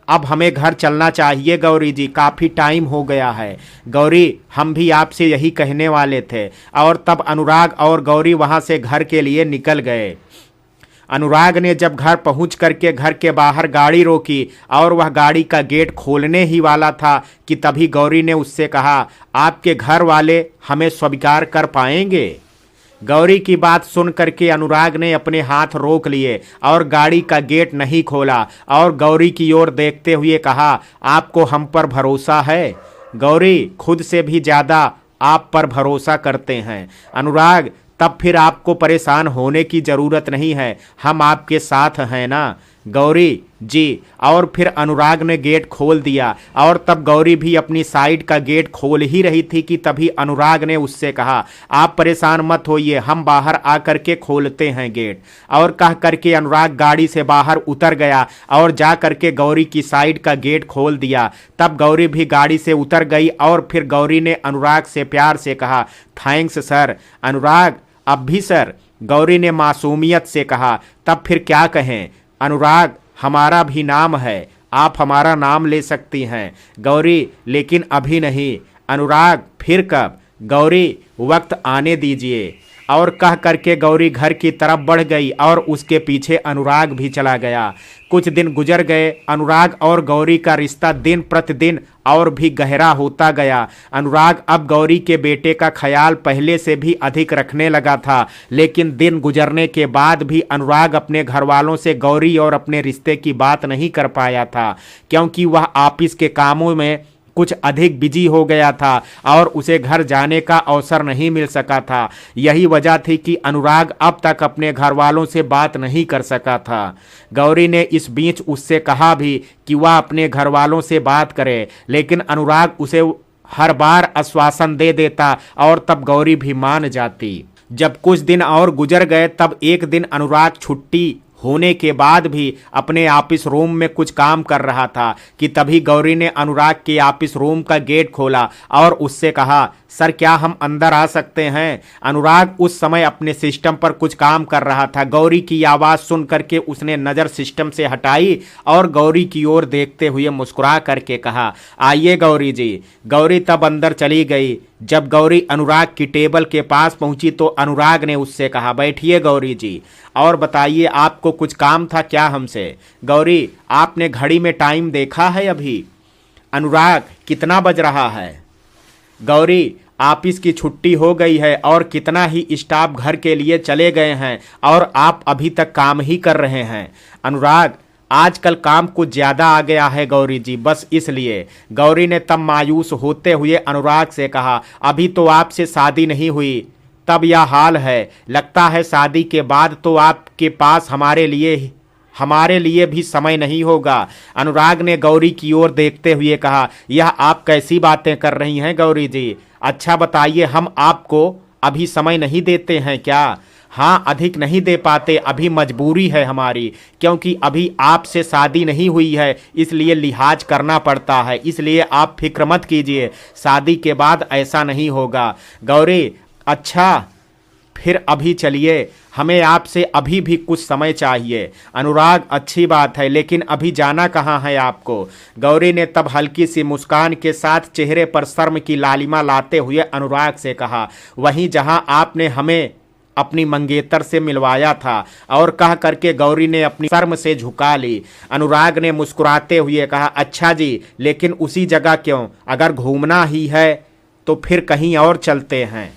अब हमें घर चलना चाहिए गौरी जी, काफ़ी टाइम हो गया है। गौरी, हम भी आपसे यही कहने वाले थे। और तब अनुराग और गौरी वहां से घर के लिए निकल गए। अनुराग ने जब घर पहुंच करके घर के बाहर गाड़ी रोकी और वह गाड़ी का गेट खोलने ही वाला था कि तभी गौरी ने उससे कहा, आपके घर वाले हमें स्वीकार कर पाएंगे? गौरी की बात सुन करके अनुराग ने अपने हाथ रोक लिए और गाड़ी का गेट नहीं खोला और गौरी की ओर देखते हुए कहा, आपको हम पर भरोसा है? गौरी खुद से भी ज़्यादा आप पर भरोसा करते हैं। अनुराग, तब फिर आपको परेशान होने की ज़रूरत नहीं है, हम आपके साथ हैं ना? गौरी जी। और फिर अनुराग ने गेट खोल दिया और तब गौरी भी अपनी साइड का गेट खोल ही रही थी कि तभी अनुराग ने उससे कहा, आप परेशान मत होइए, हम बाहर आकर के खोलते हैं गेट। और कह करके अनुराग गाड़ी से बाहर उतर गया और जा करके गौरी की साइड का गेट खोल दिया। तब गौरी भी गाड़ी से उतर गई और फिर गौरी ने अनुराग से प्यार से कहा, थैंक्स सर। अनुराग, अब भी सर? गौरी ने मासूमियत से कहा। तब फिर क्या कहें? अनुराग, हमारा भी नाम है, आप हमारा नाम ले सकती हैं। गौरी, लेकिन अभी नहीं। अनुराग, फिर कब? गौरी, वक्त आने दीजिए। और कह करके गौरी घर की तरफ बढ़ गई और उसके पीछे अनुराग भी चला गया। कुछ दिन गुजर गए। अनुराग और गौरी का रिश्ता दिन प्रतिदिन और भी गहरा होता गया। अनुराग अब गौरी के बेटे का ख्याल पहले से भी अधिक रखने लगा था, लेकिन दिन गुजरने के बाद भी अनुराग अपने घर वालों से गौरी और अपने रिश्ते की बात नहीं कर पाया था, क्योंकि वह ऑफिस के कामों में कुछ अधिक बिजी हो गया था और उसे घर जाने का अवसर नहीं मिल सका था। यही वजह थी कि अनुराग अब तक अपने घर वालों से बात नहीं कर सका था। गौरी ने इस बीच उससे कहा भी कि वह अपने घर वालों से बात करे, लेकिन अनुराग उसे हर बार आश्वासन दे देता और तब गौरी भी मान जाती। जब कुछ दिन और गुजर गए तब एक दिन अनुराग छुट्टी होने के बाद भी अपने ऑफिस रूम में कुछ काम कर रहा था कि तभी गौरी ने अनुराग के ऑफिस रूम का गेट खोला और उससे कहा, सर क्या हम अंदर आ सकते हैं? अनुराग उस समय अपने सिस्टम पर कुछ काम कर रहा था। गौरी की आवाज़ सुन करके उसने नज़र सिस्टम से हटाई और गौरी की ओर देखते हुए मुस्कुरा करके कहा, आइए गौरी जी। गौरी तब अंदर चली गई। जब गौरी अनुराग की टेबल के पास पहुंची तो अनुराग ने उससे कहा, बैठिए गौरी जी और बताइए आपको आपको कुछ काम था क्या हमसे? गौरी, आपने घड़ी में टाइम देखा है अभी? अनुराग, कितना बज रहा है? गौरी, ऑफिस की छुट्टी हो गई है और कितना ही स्टाफ घर के लिए चले गए हैं और आप अभी तक काम ही कर रहे हैं। अनुराग, आजकल काम कुछ ज़्यादा आ गया है गौरी जी, बस इसलिए। गौरी ने तब मायूस होते हुए अनुराग से कहा, अभी तो आपसे शादी नहीं हुई तब यह हाल है, लगता है शादी के बाद तो आपके पास हमारे लिए भी समय नहीं होगा। अनुराग ने गौरी की ओर देखते हुए कहा, यह आप कैसी बातें कर रही हैं गौरी जी? अच्छा बताइए, हम आपको अभी समय नहीं देते हैं क्या? हाँ, अधिक नहीं दे पाते, अभी मजबूरी है हमारी, क्योंकि अभी आपसे शादी नहीं हुई है, इसलिए लिहाज करना पड़ता है। इसलिए आप फिक्र मत कीजिए, शादी के बाद ऐसा नहीं होगा। गौरी, अच्छा फिर अभी चलिए, हमें आपसे अभी भी कुछ समय चाहिए। अनुराग, अच्छी बात है, लेकिन अभी जाना कहाँ है आपको? गौरी ने तब हल्की सी मुस्कान के साथ चेहरे पर शर्म की लालिमा लाते हुए अनुराग से कहा, वहीं जहाँ आपने हमें अपनी मंगेतर से मिलवाया था। और कह करके गौरी ने अपनी शर्म से झुका ली। अनुराग ने मुस्कुराते हुए कहा, अच्छा जी, लेकिन उसी जगह क्यों? अगर घूमना ही है तो फिर कहीं और चलते हैं।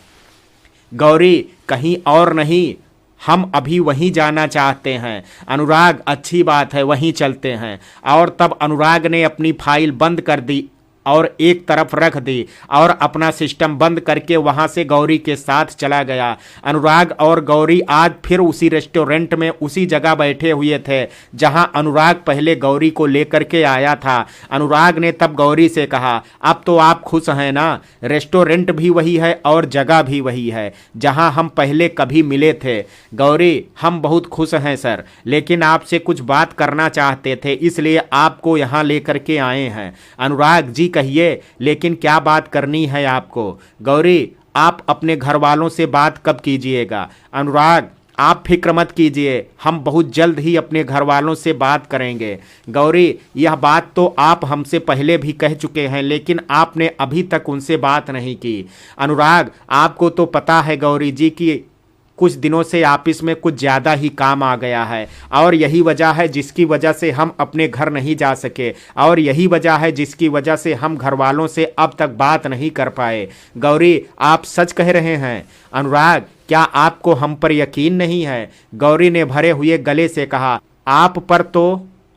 गौरी, कहीं और नहीं, हम अभी वहीं जाना चाहते हैं। अनुराग, अच्छी बात है, वहीं चलते हैं। और तब अनुराग ने अपनी फाइल बंद कर दी और एक तरफ रख दी और अपना सिस्टम बंद करके वहां से गौरी के साथ चला गया। अनुराग और गौरी आज फिर उसी रेस्टोरेंट में उसी जगह बैठे हुए थे जहां अनुराग पहले गौरी को लेकर के आया था। अनुराग ने तब गौरी से कहा, अब तो आप खुश हैं ना? रेस्टोरेंट भी वही है और जगह भी वही है जहां हम पहले कभी मिले थे। गौरी, हम बहुत खुश हैं सर, लेकिन आपसे कुछ बात करना चाहते थे, इसलिए आपको यहाँ लेकर के आए हैं। अनुराग जी, कहिए, लेकिन क्या बात करनी है आपको? गौरी, आप अपने घर वालों से बात कब कीजिएगा? अनुराग, आप फिक्र मत कीजिए, हम बहुत जल्द ही अपने घर वालों से बात करेंगे। गौरी, यह बात तो आप हमसे पहले भी कह चुके हैं, लेकिन आपने अभी तक उनसे बात नहीं की। अनुराग, आपको तो पता है गौरी जी कि कुछ दिनों से ऑफिस में कुछ ज़्यादा ही काम आ गया है और यही वजह है जिसकी वजह से हम अपने घर नहीं जा सके और यही वजह है जिसकी वजह से हम घर वालों से अब तक बात नहीं कर पाए। गौरी, आप सच कह रहे हैं? अनुराग, क्या आपको हम पर यकीन नहीं है? गौरी ने भरे हुए गले से कहा, आप पर तो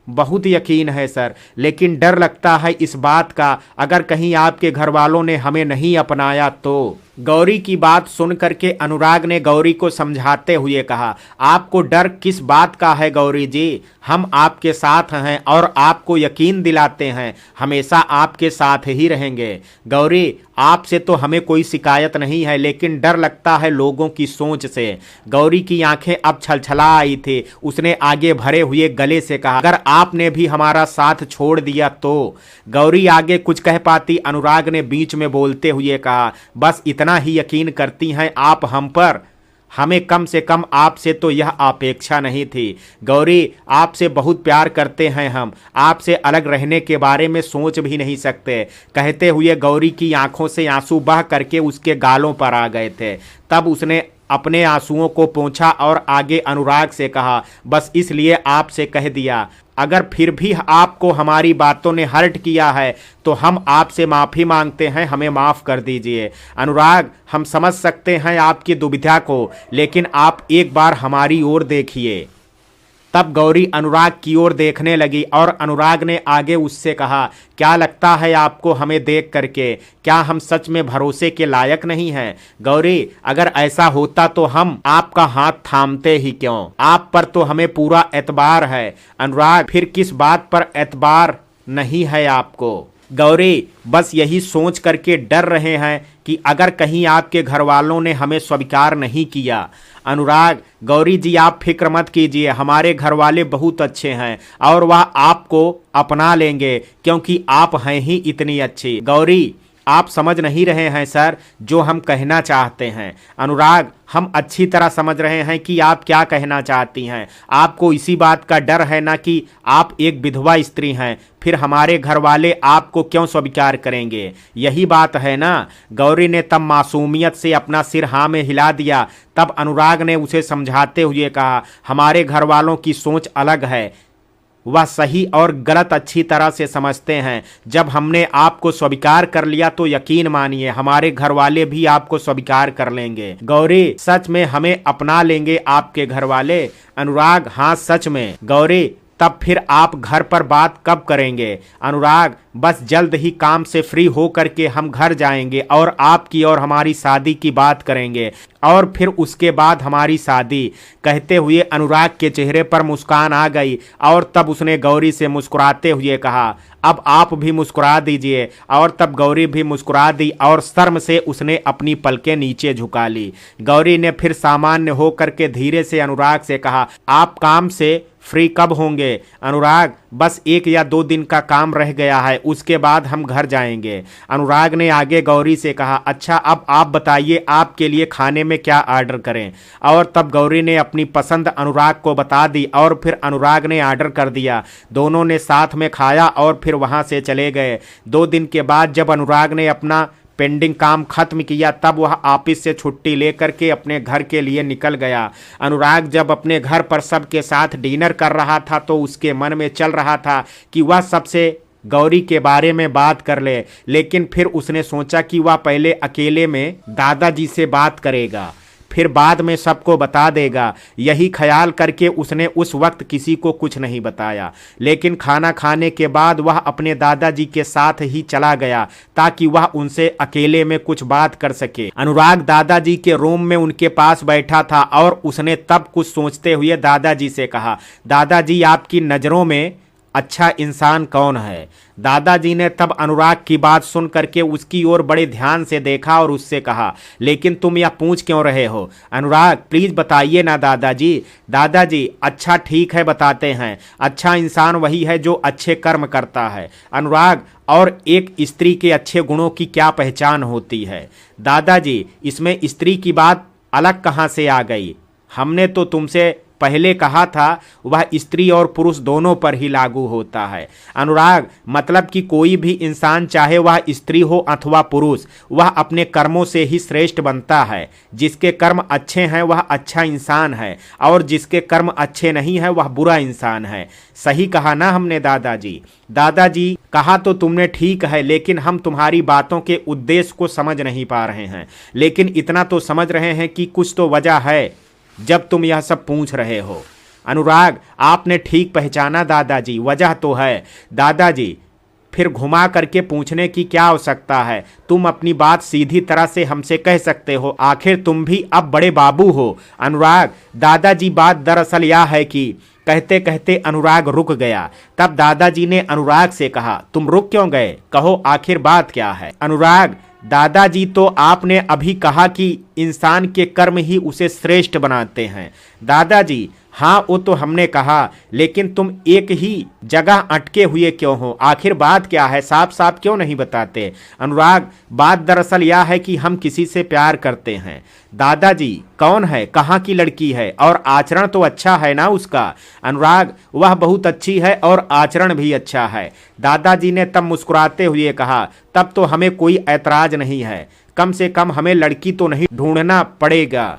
बहुत यकीन है सर, लेकिन डर लगता है इस बात का, अगर कहीं आपके घर वालों ने हमें नहीं अपनाया तो। गौरी की बात सुन करके अनुराग ने गौरी को समझाते हुए कहा, आपको डर किस बात का है गौरी जी? हम आपके साथ हैं और आपको यकीन दिलाते हैं हमेशा आपके साथ ही रहेंगे। गौरी, आपसे तो हमें कोई शिकायत नहीं है, लेकिन डर लगता है लोगों की सोच से। गौरी की आंखें अब छलछला आई थी। उसने आगे भरे हुए गले से कहा, अगर आपने भी हमारा साथ छोड़ दिया तो। गौरी आगे कुछ कह पाती, अनुराग ने बीच में बोलते हुए कहा, बस इतना ही यकीन करती हैं आप हम पर? हमें कम से कम आपसे तो यह अपेक्षा नहीं थी। गौरी, आपसे बहुत प्यार करते हैं हम, आपसे अलग रहने के बारे में सोच भी नहीं सकते। कहते हुए गौरी की आंखों से आंसू बह करके उसके गालों पर आ गए थे। तब उसने अपने आंसुओं को पोंछा और आगे अनुराग से कहा, बस इसलिए आपसे कह दिया, अगर फिर भी आपको हमारी बातों ने हर्ट किया है तो हम आपसे माफ़ी मांगते हैं, हमें माफ़ कर दीजिए। अनुराग, हम समझ सकते हैं आपकी दुविधा को, लेकिन आप एक बार हमारी ओर देखिए। तब गौरी अनुराग की ओर देखने लगी और अनुराग ने आगे उससे कहा, क्या लगता है आपको हमें देख करके? क्या हम सच में भरोसे के लायक नहीं हैं? गौरी, अगर ऐसा होता तो हम आपका हाथ थामते ही क्यों? आप पर तो हमें पूरा एतबार है। अनुराग, फिर किस बात पर एतबार नहीं है आपको? गौरी, बस यही सोच करके डर रहे हैं कि अगर कहीं आपके घर वालों ने हमें स्वीकार नहीं किया। अनुराग, गौरी जी आप फिक्र मत कीजिए, हमारे घर वाले बहुत अच्छे हैं और वह आपको अपना लेंगे क्योंकि आप हैं ही इतनी अच्छी। गौरी, आप समझ नहीं रहे हैं सर जो हम कहना चाहते हैं। अनुराग, हम अच्छी तरह समझ रहे हैं कि आप क्या कहना चाहती हैं। आपको इसी बात का डर है ना कि आप एक विधवा स्त्री हैं, फिर हमारे घर वाले आपको क्यों स्वीकार करेंगे, यही बात है ना। गौरी ने तब मासूमियत से अपना सिर हाँ में हिला दिया। तब अनुराग ने उसे समझाते हुए कहा, हमारे घर वालों की सोच अलग है, वह सही और गलत अच्छी तरह से समझते हैं। जब हमने आपको स्वीकार कर लिया तो यकीन मानिए हमारे घर वाले भी आपको स्वीकार कर लेंगे। गौरी, सच में हमें अपना लेंगे आपके घर वाले? अनुराग, हाँ सच में। गौरी, तब फिर आप घर पर बात कब करेंगे? अनुराग, बस जल्द ही काम से फ्री हो करके हम घर जाएंगे और आपकी और हमारी शादी की बात करेंगे और फिर उसके बाद हमारी शादी। कहते हुए अनुराग के चेहरे पर मुस्कान आ गई और तब उसने गौरी से मुस्कुराते हुए कहा, अब आप भी मुस्कुरा दीजिए। और तब गौरी भी मुस्कुरा दी और शर्म से उसने अपनी पलकें नीचे झुका ली। गौरी ने फिर सामान्य हो करके धीरे से अनुराग से कहा, आप काम से फ्री कब होंगे? अनुराग, बस 1 या 2 दिन का काम रह गया है, उसके बाद हम घर जाएंगे। अनुराग ने आगे गौरी से कहा, अच्छा अब आप बताइए आपके लिए खाने में क्या ऑर्डर करें? और तब गौरी ने अपनी पसंद अनुराग को बता दी और फिर अनुराग ने ऑर्डर कर दिया। दोनों ने साथ में खाया और फिर वहां से चले गए। 2 दिन के बाद जब अनुराग ने अपना पेंडिंग काम खत्म किया तब वह ऑफिस से छुट्टी लेकर के अपने घर के लिए निकल गया। अनुराग जब अपने घर पर सबके साथ डिनर कर रहा था तो उसके मन में चल रहा था कि वह सबसे गौरी के बारे में बात कर ले, लेकिन फिर उसने सोचा कि वह पहले अकेले में दादाजी से बात करेगा, फिर बाद में सबको बता देगा। यही ख्याल करके उसने उस वक्त किसी को कुछ नहीं बताया, लेकिन खाना खाने के बाद वह अपने दादाजी के साथ ही चला गया ताकि वह उनसे अकेले में कुछ बात कर सके। अनुराग दादाजी के रूम में उनके पास बैठा था और उसने तब कुछ सोचते हुए दादाजी से कहा, दादाजी आपकी नज़रों में अच्छा इंसान कौन है? दादाजी ने तब अनुराग की बात सुन करके उसकी ओर बड़े ध्यान से देखा और उससे कहा, लेकिन तुम यह पूछ क्यों रहे हो? अनुराग, प्लीज बताइए ना दादाजी। दादाजी, अच्छा ठीक है बताते हैं। अच्छा इंसान वही है जो अच्छे कर्म करता है। अनुराग, और एक स्त्री के अच्छे गुणों की क्या पहचान होती है? दादाजी, इसमें स्त्री की बात अलग कहाँ से आ गई? हमने तो तुमसे पहले कहा था वह स्त्री और पुरुष दोनों पर ही लागू होता है। अनुराग, मतलब कि कोई भी इंसान चाहे वह स्त्री हो अथवा पुरुष, वह अपने कर्मों से ही श्रेष्ठ बनता है। जिसके कर्म अच्छे हैं वह अच्छा इंसान है और जिसके कर्म अच्छे नहीं है वह बुरा इंसान है। सही कहा ना हमने दादाजी? दादाजी, कहा तो तुमने ठीक है, लेकिन हम तुम्हारी बातों के उद्देश्य को समझ नहीं पा रहे हैं। लेकिन इतना तो समझ रहे हैं कि कुछ तो वजह है जब तुम यह सब पूछ रहे हो। अनुराग, आपने ठीक पहचाना दादाजी, वजह तो है। दादाजी, फिर घुमा करके पूछने की क्या आवश्यकता है? तुम अपनी बात सीधी तरह से हमसे कह सकते हो, आखिर तुम भी अब बड़े बाबू हो। अनुराग, दादाजी बात दरअसल यह है कि कहते कहते अनुराग रुक गया। तब दादाजी ने अनुराग से कहा, तुम रुक क्यों गए? कहो आखिर बात क्या है? अनुराग, दादाजी तो आपने अभी कहा कि इंसान के कर्म ही उसे श्रेष्ठ बनाते हैं। दादाजी, हाँ वो तो हमने कहा, लेकिन तुम एक ही जगह अटके हुए क्यों हो? आखिर बात क्या है? साफ साफ क्यों नहीं बताते? अनुराग, बात दरअसल यह है कि हम किसी से प्यार करते हैं। दादाजी, कौन है? कहाँ की लड़की है? और आचरण तो अच्छा है ना उसका? अनुराग, वह बहुत अच्छी है और आचरण भी अच्छा है। दादाजी ने तब मुस्कुराते हुए कहा, तब तो हमें कोई ऐतराज नहीं है। कम से कम हमें लड़की तो नहीं ढूंढना पड़ेगा।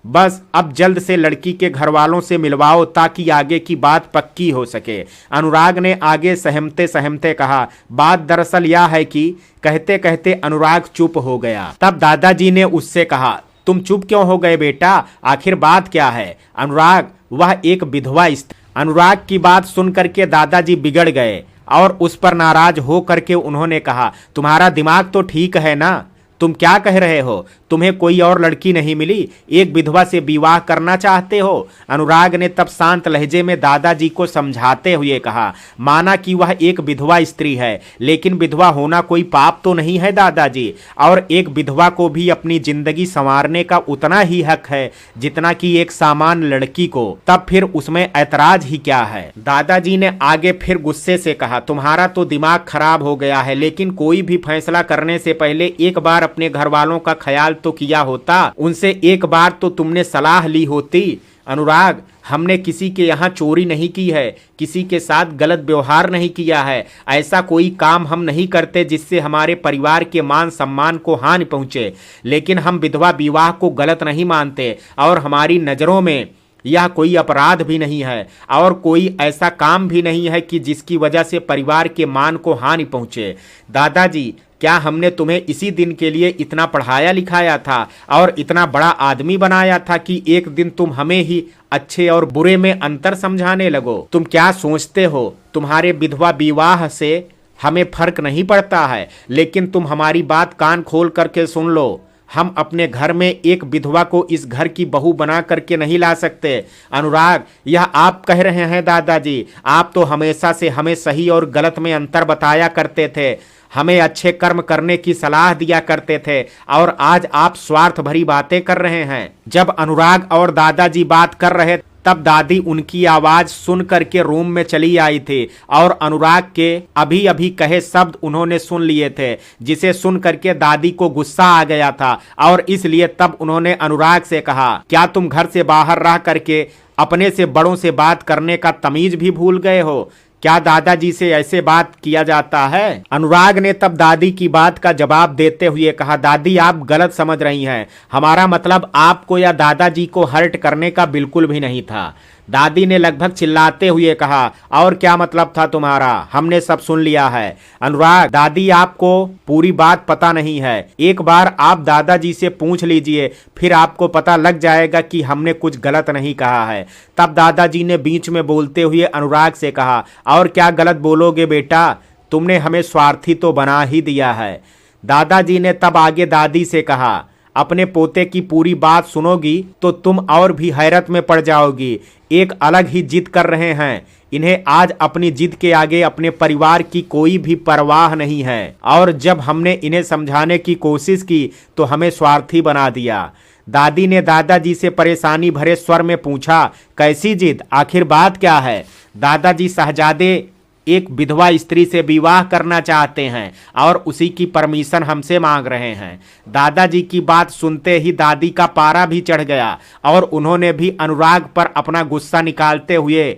बस अब जल्द से लड़की के घर वालों से मिलवाओ ताकि आगे की बात पक्की हो सके। अनुराग ने आगे सहमते सहमते कहा, बात दरअसल यह है कि कहते कहते अनुराग चुप हो गया। तब दादाजी ने उससे कहा, तुम चुप क्यों हो गए बेटा? आखिर बात क्या है? अनुराग, वह एक विधवा स्त्री। अनुराग की बात सुन करके दादाजी बिगड़ गए और उस पर नाराज हो करके उन्होंने कहा, तुम्हारा दिमाग तो ठीक है ना? तुम क्या कह रहे हो? तुम्हें कोई और लड़की नहीं मिली, एक विधवा से विवाह करना चाहते हो? अनुराग ने तब शांत लहजे में दादाजी को समझाते हुए कहा। माना कि वह एक विधवा स्त्री है, लेकिन विधवा होना कोई पाप तो नहीं है दादाजी, और एक विधवा को भी अपनी जिंदगी संवारने का उतना ही हक है जितना कि एक सामान्य लड़की को। तब फिर उसमें ऐतराज ही क्या है? दादाजी ने आगे फिर गुस्से से कहा, तुम्हारा तो दिमाग खराब हो गया है, लेकिन कोई भी फैसला करने से पहले एक बार अपने घर वालों का ख्याल तो किया होता, उनसे एक बार तो तुमने सलाह ली होती। अनुराग, हमने किसी के यहाँ चोरी नहीं की है, किसी के साथ गलत व्यवहार नहीं किया है, ऐसा कोई काम हम नहीं करते जिससे हमारे परिवार के मान सम्मान को हानि पहुँचे, लेकिन हम विधवा विवाह को गलत नहीं मानते और हमारी नज़रों में यह कोई अपराध भी नहीं है और कोई ऐसा काम भी नहीं है कि जिसकी वजह से परिवार के मान को हानि पहुँचे। दादाजी, क्या हमने तुम्हें इसी दिन के लिए इतना पढ़ाया लिखाया था और इतना बड़ा आदमी बनाया था कि एक दिन तुम हमें ही अच्छे और बुरे में अंतर समझाने लगो? तुम क्या सोचते हो तुम्हारे विधवा विवाह से हमें फर्क नहीं पड़ता है? लेकिन तुम हमारी बात कान खोल करके सुन लो, हम अपने घर में एक विधवा को इस घर की बहू बना करके नहीं ला सकते। अनुराग, यह आप कह रहे हैं दादाजी? आप तो हमेशा से हमें सही और गलत में अंतर बताया करते थे, हमें अच्छे कर्म करने की सलाह दिया करते थे, और आज आप स्वार्थ भरी बातें कर रहे हैं। जब अनुराग और दादाजी बात कर रहे तब दादी उनकी आवाज सुन करके रूम में चली आई थी और अनुराग के अभी अभी कहे शब्द उन्होंने सुन लिए थे, जिसे सुन करके दादी को गुस्सा आ गया था और इसलिए तब उन्होंने अनुराग से कहा, क्या तुम घर से बाहर रह करके अपने से बड़ों से बात करने का तमीज भी भूल गए हो? क्या दादाजी से ऐसे बात किया जाता है? अनुराग ने तब दादी की बात का जवाब देते हुए कहा, दादी आप गलत समझ रही हैं, हमारा मतलब आपको या दादाजी को हर्ट करने का बिल्कुल भी नहीं था। दादी ने लगभग चिल्लाते हुए कहा, और क्या मतलब था तुम्हारा? हमने सब सुन लिया है। अनुराग, दादी आपको पूरी बात पता नहीं है, एक बार आप दादाजी से पूछ लीजिए, फिर आपको पता लग जाएगा कि हमने कुछ गलत नहीं कहा है। तब दादाजी ने बीच में बोलते हुए अनुराग से कहा, और क्या गलत बोलोगे बेटा, तुमने हमें स्वार्थी तो बना ही दिया है। दादाजी ने तब आगे दादी से कहा, अपने पोते की पूरी बात सुनोगी तो तुम और भी हैरत में पड़ जाओगी। एक अलग ही जिद कर रहे हैं, इन्हें आज अपनी जिद के आगे अपने परिवार की कोई भी परवाह नहीं है, और जब हमने इन्हें समझाने की कोशिश की तो हमें स्वार्थी बना दिया। दादी ने दादाजी से परेशानी भरे स्वर में पूछा, कैसी जिद, आखिर बात क्या है? दादाजी, शहजादे एक विधवा स्त्री से विवाह करना चाहते हैं और उसी की परमिशन हमसे मांग रहे हैं। दादाजी की बात सुनते ही दादी का पारा भी चढ़ गया और उन्होंने भी अनुराग पर अपना गुस्सा निकालते हुए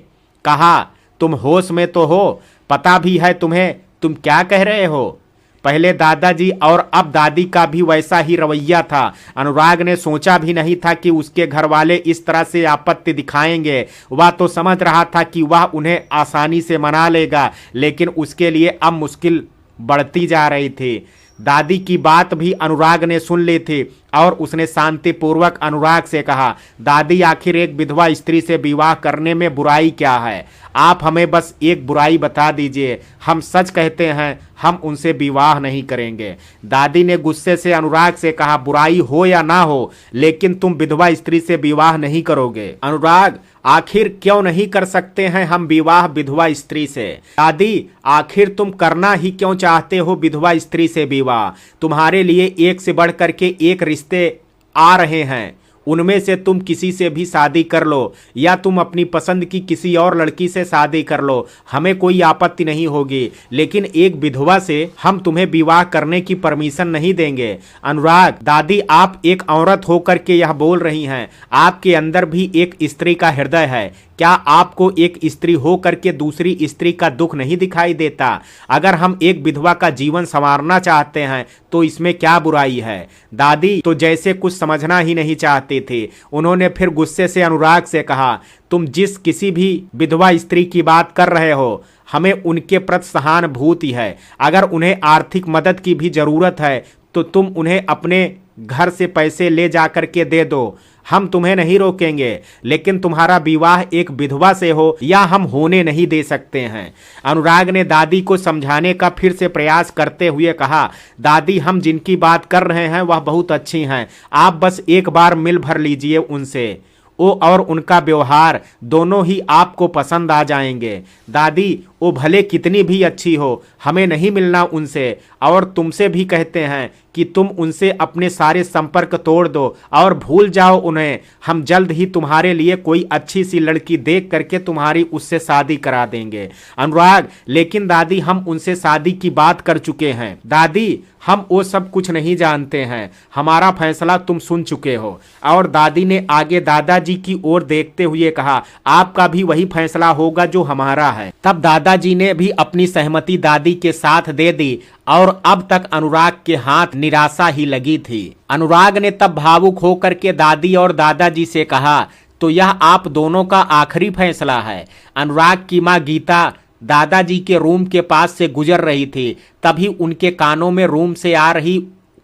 कहा, तुम होश में तो हो? पता भी है तुम्हें तुम क्या कह रहे हो? पहले दादाजी और अब दादी का भी वैसा ही रवैया था। अनुराग ने सोचा भी नहीं था कि उसके घर वाले इस तरह से आपत्ति दिखाएंगे। वह तो समझ रहा था कि वह उन्हें आसानी से मना लेगा, लेकिन उसके लिए अब मुश्किल बढ़ती जा रही थी। दादी की बात भी अनुराग ने सुन ली थी और उसने शांतिपूर्वक अनुराग से कहा, दादी आखिर एक विधवा स्त्री से विवाह करने में बुराई क्या है? आप हमें बस एक बुराई बता दीजिए, हम सच कहते हैं, हम उनसे विवाह नहीं करेंगे। दादी ने गुस्से से अनुराग से कहा, बुराई हो या ना हो, लेकिन तुम विधवा स्त्री से विवाह नहीं करोगे। अनुराग, आखिर क्यों नहीं कर सकते हैं हम विवाह विधवा स्त्री से? दादी, आखिर तुम करना ही क्यों चाहते हो विधवा स्त्री से विवाह? तुम्हारे लिए एक से बढ़ करके एक रिश्ते आ रहे हैं, उनमें से तुम किसी से भी शादी कर लो या तुम अपनी पसंद की किसी और लड़की से शादी कर लो, हमें कोई आपत्ति नहीं होगी, लेकिन एक विधवा से हम तुम्हें विवाह करने की परमिशन नहीं देंगे। अनुराग, दादी आप एक औरत होकर के यह बोल रही हैं, आपके अंदर भी एक स्त्री का हृदय है, क्या आपको एक स्त्री हो करके दूसरी स्त्री का दुख नहीं दिखाई देता? अगर हम एक विधवा का जीवन संवारना चाहते हैं तो इसमें क्या बुराई है? दादी तो जैसे कुछ समझना ही नहीं चाहती थी। उन्होंने फिर गुस्से से अनुराग से कहा, तुम जिस किसी भी विधवा स्त्री की बात कर रहे हो, हमें उनके प्रति सहानुभूति है। अगर उन्हें आर्थिक मदद की भी जरूरत है तो तुम उन्हें अपने घर से पैसे ले जा कर के दे दो, हम तुम्हें नहीं रोकेंगे, लेकिन तुम्हारा विवाह एक विधवा से हो या हम होने नहीं दे सकते हैं। अनुराग ने दादी को समझाने का फिर से प्रयास करते हुए कहा, दादी हम जिनकी बात कर रहे हैं वह बहुत अच्छी हैं, आप बस एक बार मिल भर लीजिए उनसे, वो और उनका व्यवहार दोनों ही आपको पसंद आ जाएंगे। दादी वो भले कितनी भी अच्छी हो, हमें नहीं मिलना उनसे, और तुमसे भी कहते हैं कि तुम उनसे अपने सारे संपर्क तोड़ दो और भूल जाओ उन्हें। हम जल्द ही तुम्हारे लिए कोई अच्छी सी लड़की देख करके तुम्हारी उससे शादी करा देंगे। अनुराग, लेकिन दादी हम उनसे शादी की बात कर चुके हैं। दादी हम वो सब कुछ नहीं जानते हैं, हमारा फैसला तुम सुन चुके हो। और दादी ने आगे दादाजी की ओर देखते हुए कहा, आपका भी वही फैसला होगा जो हमारा है। तब दादाजी ने भी अपनी सहमति दादी के साथ दे दी और अब तक अनुराग के हाथ निराशा ही लगी थी। अनुराग ने तब भावुक होकर के दादी और दादाजी से कहा, तो यह आप दोनों का आखिरी फैसला है। अनुराग की मां गीता दादाजी के रूम के पास से गुजर रही थी, तभी उनके कानों में रूम से आ रही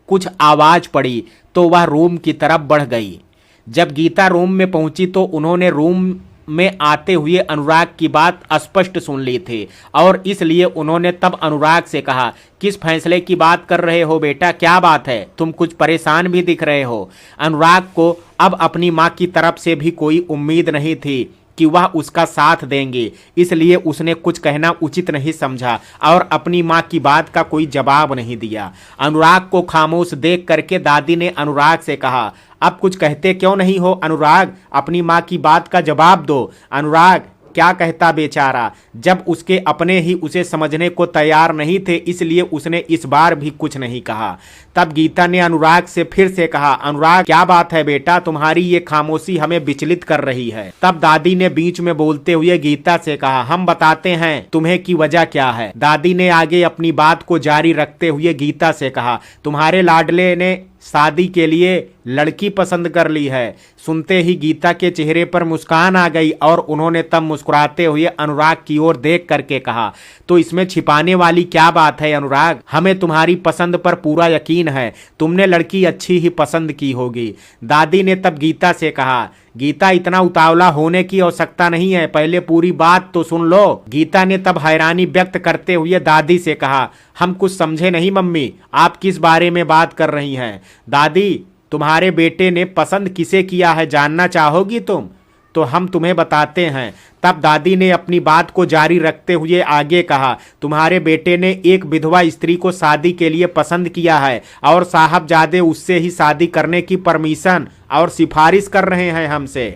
कुछ आवाज पड़ी तो वह रूम की तरफ बढ़ गई। जब गीता रूम में पहुंची तो उन्होंने रूम में आते हुए अनुराग की बात स्पष्ट सुन ली थी और इसलिए उन्होंने तब अनुराग से कहा, किस फैसले की बात कर रहे हो बेटा, क्या बात है, तुम कुछ परेशान भी दिख रहे हो। अनुराग को अब अपनी मां की तरफ से भी कोई उम्मीद नहीं थी कि वह उसका साथ देंगे, इसलिए उसने कुछ कहना उचित नहीं समझा और अपनी मां की बात का कोई जवाब नहीं दिया। अनुराग को खामोश देख करके दादी ने अनुराग से कहा, अब कुछ कहते क्यों नहीं हो अनुराग, अपनी मां की बात का जवाब दो। अनुराग क्या कहता बेचारा, जब उसके अपने ही उसे समझने को तैयार नहीं थे, इसलिए उसने इस बार भी कुछ नहीं कहा। तब गीता ने अनुराग से फिर से कहा, अनुराग क्या बात है बेटा, तुम्हारी ये खामोशी हमें विचलित कर रही है। तब दादी ने बीच में बोलते हुए गीता से कहा, हम बताते हैं तुम्हें की वजह क्या है। दादी ने आगे अपनी बात को जारी रखते हुए गीता से कहा, तुम्हारे लाडले ने शादी के लिए लड़की पसंद कर ली है। सुनते ही गीता के चेहरे पर मुस्कान आ गई और उन्होंने तब मुस्कुराते हुए अनुराग की ओर देख करके कहा, तो इसमें छिपाने वाली क्या बात है अनुराग, हमें तुम्हारी पसंद पर पूरा यकीन है, तुमने लड़की अच्छी ही पसंद की होगी। दादी ने तब गीता से कहा, गीता इतना उतावला होने की आवश्यकता नहीं है, पहले पूरी बात तो सुन लो। गीता ने तब हैरानी व्यक्त करते हुए दादी से कहा, हम कुछ समझे नहीं मम्मी, आप किस बारे में बात कर रही हैं। दादी तुम्हारे बेटे ने पसंद किसे किया है जानना चाहोगी तुम, तो हम तुम्हें बताते हैं। तब दादी ने अपनी बात को जारी रखते हुए आगे कहा, तुम्हारे बेटे ने एक विधवा स्त्री को शादी के लिए पसंद किया है और साहबजादे उससे ही शादी करने की परमिशन और सिफारिश कर रहे हैं हमसे।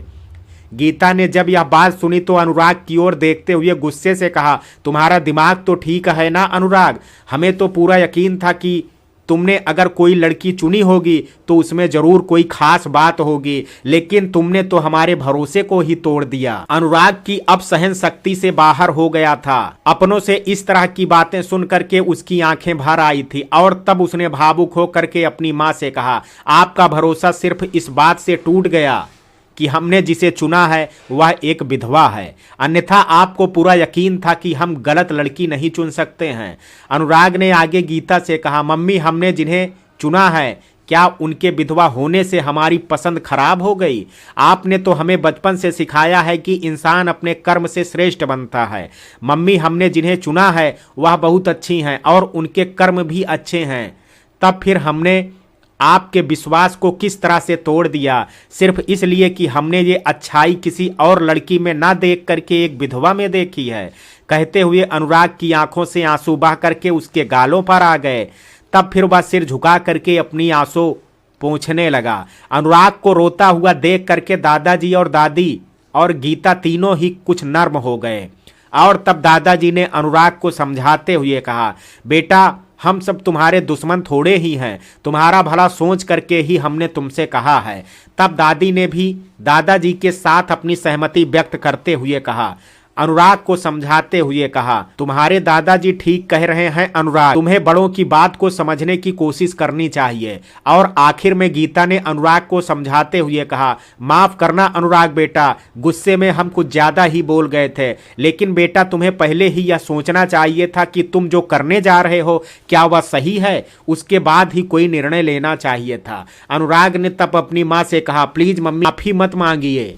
गीता ने जब यह बात सुनी तो अनुराग की ओर देखते हुए गुस्से से कहा, तुम्हारा दिमाग तो ठीक है ना अनुराग, हमें तो पूरा यकीन था कि तुमने अगर कोई लड़की चुनी होगी तो उसमें जरूर कोई खास बात होगी, लेकिन तुमने तो हमारे भरोसे को ही तोड़ दिया। अनुराग की अब सहन शक्ति से बाहर हो गया था। अपनों से इस तरह की बातें सुन करके उसकी आंखें भर आई थी और तब उसने भावुक होकर के अपनी मां से कहा, आपका भरोसा सिर्फ इस बात से टूट गया कि हमने जिसे चुना है वह एक विधवा है, अन्यथा आपको पूरा यकीन था कि हम गलत लड़की नहीं चुन सकते हैं। अनुराग ने आगे गीता से कहा, मम्मी हमने जिन्हें चुना है क्या उनके विधवा होने से हमारी पसंद खराब हो गई? आपने तो हमें बचपन से सिखाया है कि इंसान अपने कर्म से श्रेष्ठ बनता है। मम्मी हमने जिन्हें चुना है वह बहुत अच्छी हैं और उनके कर्म भी अच्छे हैं, तब फिर हमने आपके विश्वास को किस तरह से तोड़ दिया सिर्फ इसलिए कि हमने ये अच्छाई किसी और लड़की में ना देख करके एक विधवा में देखी है। कहते हुए अनुराग की आंखों से आंसू बह करके उसके गालों पर आ गए। तब फिर वह सिर झुका करके अपनी आंसू पोंछने लगा। अनुराग को रोता हुआ देख करके दादाजी और दादी और गीता तीनों ही कुछ नर्म हो गए और तब दादाजी ने अनुराग को समझाते हुए कहा, बेटा हम सब तुम्हारे दुश्मन थोड़े ही हैं, तुम्हारा भला सोच करके ही हमने तुमसे कहा है। तब दादी ने भी दादाजी के साथ अपनी सहमति व्यक्त करते हुए कहा, अनुराग को समझाते हुए कहा, तुम्हारे दादाजी ठीक कह रहे हैं अनुराग, तुम्हें बड़ों की बात को समझने की कोशिश करनी चाहिए। और आखिर में गीता ने अनुराग को समझाते हुए कहा, माफ करना अनुराग बेटा, गुस्से में हम कुछ ज्यादा ही बोल गए थे, लेकिन बेटा तुम्हें पहले ही यह सोचना चाहिए था कि तुम जो करने जा रहे हो क्या वह सही है, उसके बाद ही कोई निर्णय लेना चाहिए था। अनुराग ने तब अपनी माँ से कहा, प्लीज मम्मी माफी मत मांगिए।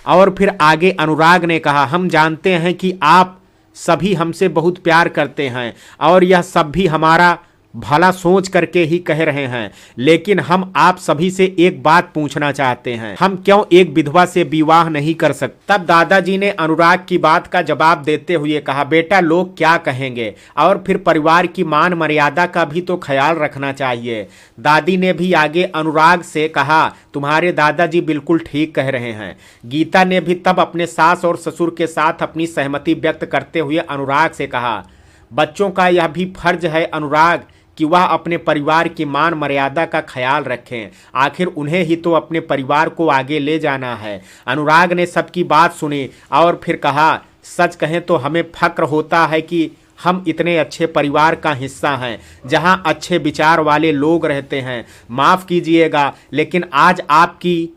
और फिर आगे अनुराग ने कहा, हम जानते हैं कि आप सभी हमसे बहुत प्यार करते हैं और यह सब भी हमारा भला सोच करके ही कह रहे हैं, लेकिन हम आप सभी से एक बात पूछना चाहते हैं, हम क्यों एक विधवा से विवाह नहीं कर सकते। तब दादाजी ने अनुराग की बात का जवाब देते हुए कहा, बेटा लोग क्या कहेंगे, और फिर परिवार की मान मर्यादा का भी तो ख्याल रखना चाहिए। दादी ने भी आगे अनुराग से कहा, तुम्हारे दादाजी बिल्कुल ठीक कह रहे हैं। गीता ने भी तब अपने सास और ससुर के साथ अपनी सहमति व्यक्त करते हुए अनुराग से कहा, बच्चों का यह भी फर्ज है अनुराग कि वह अपने परिवार की मान मर्यादा का ख्याल रखें, आखिर उन्हें ही तो अपने परिवार को आगे ले जाना है। अनुराग ने सबकी बात सुनी और फिर कहा, सच कहें तो हमें फक्र होता है कि हम इतने अच्छे परिवार का हिस्सा हैं जहां अच्छे विचार वाले लोग रहते हैं। माफ़ कीजिएगा, लेकिन आज आपकी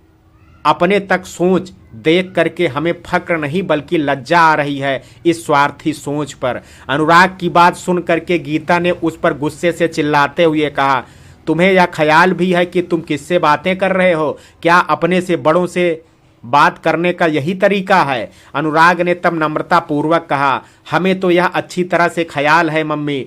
अपने तक सोच देख करके हमें फक्र नहीं बल्कि लज्जा आ रही है इस स्वार्थी सोच पर। अनुराग की बात सुन करके गीता ने उस पर गुस्से से चिल्लाते हुए कहा, तुम्हें यह ख्याल भी है कि तुम किससे बातें कर रहे हो? क्या अपने से बड़ों से बात करने का यही तरीका है? अनुराग ने तब नम्रता पूर्वक कहा, हमें तो यह अच्छी तरह से ख्याल है मम्मी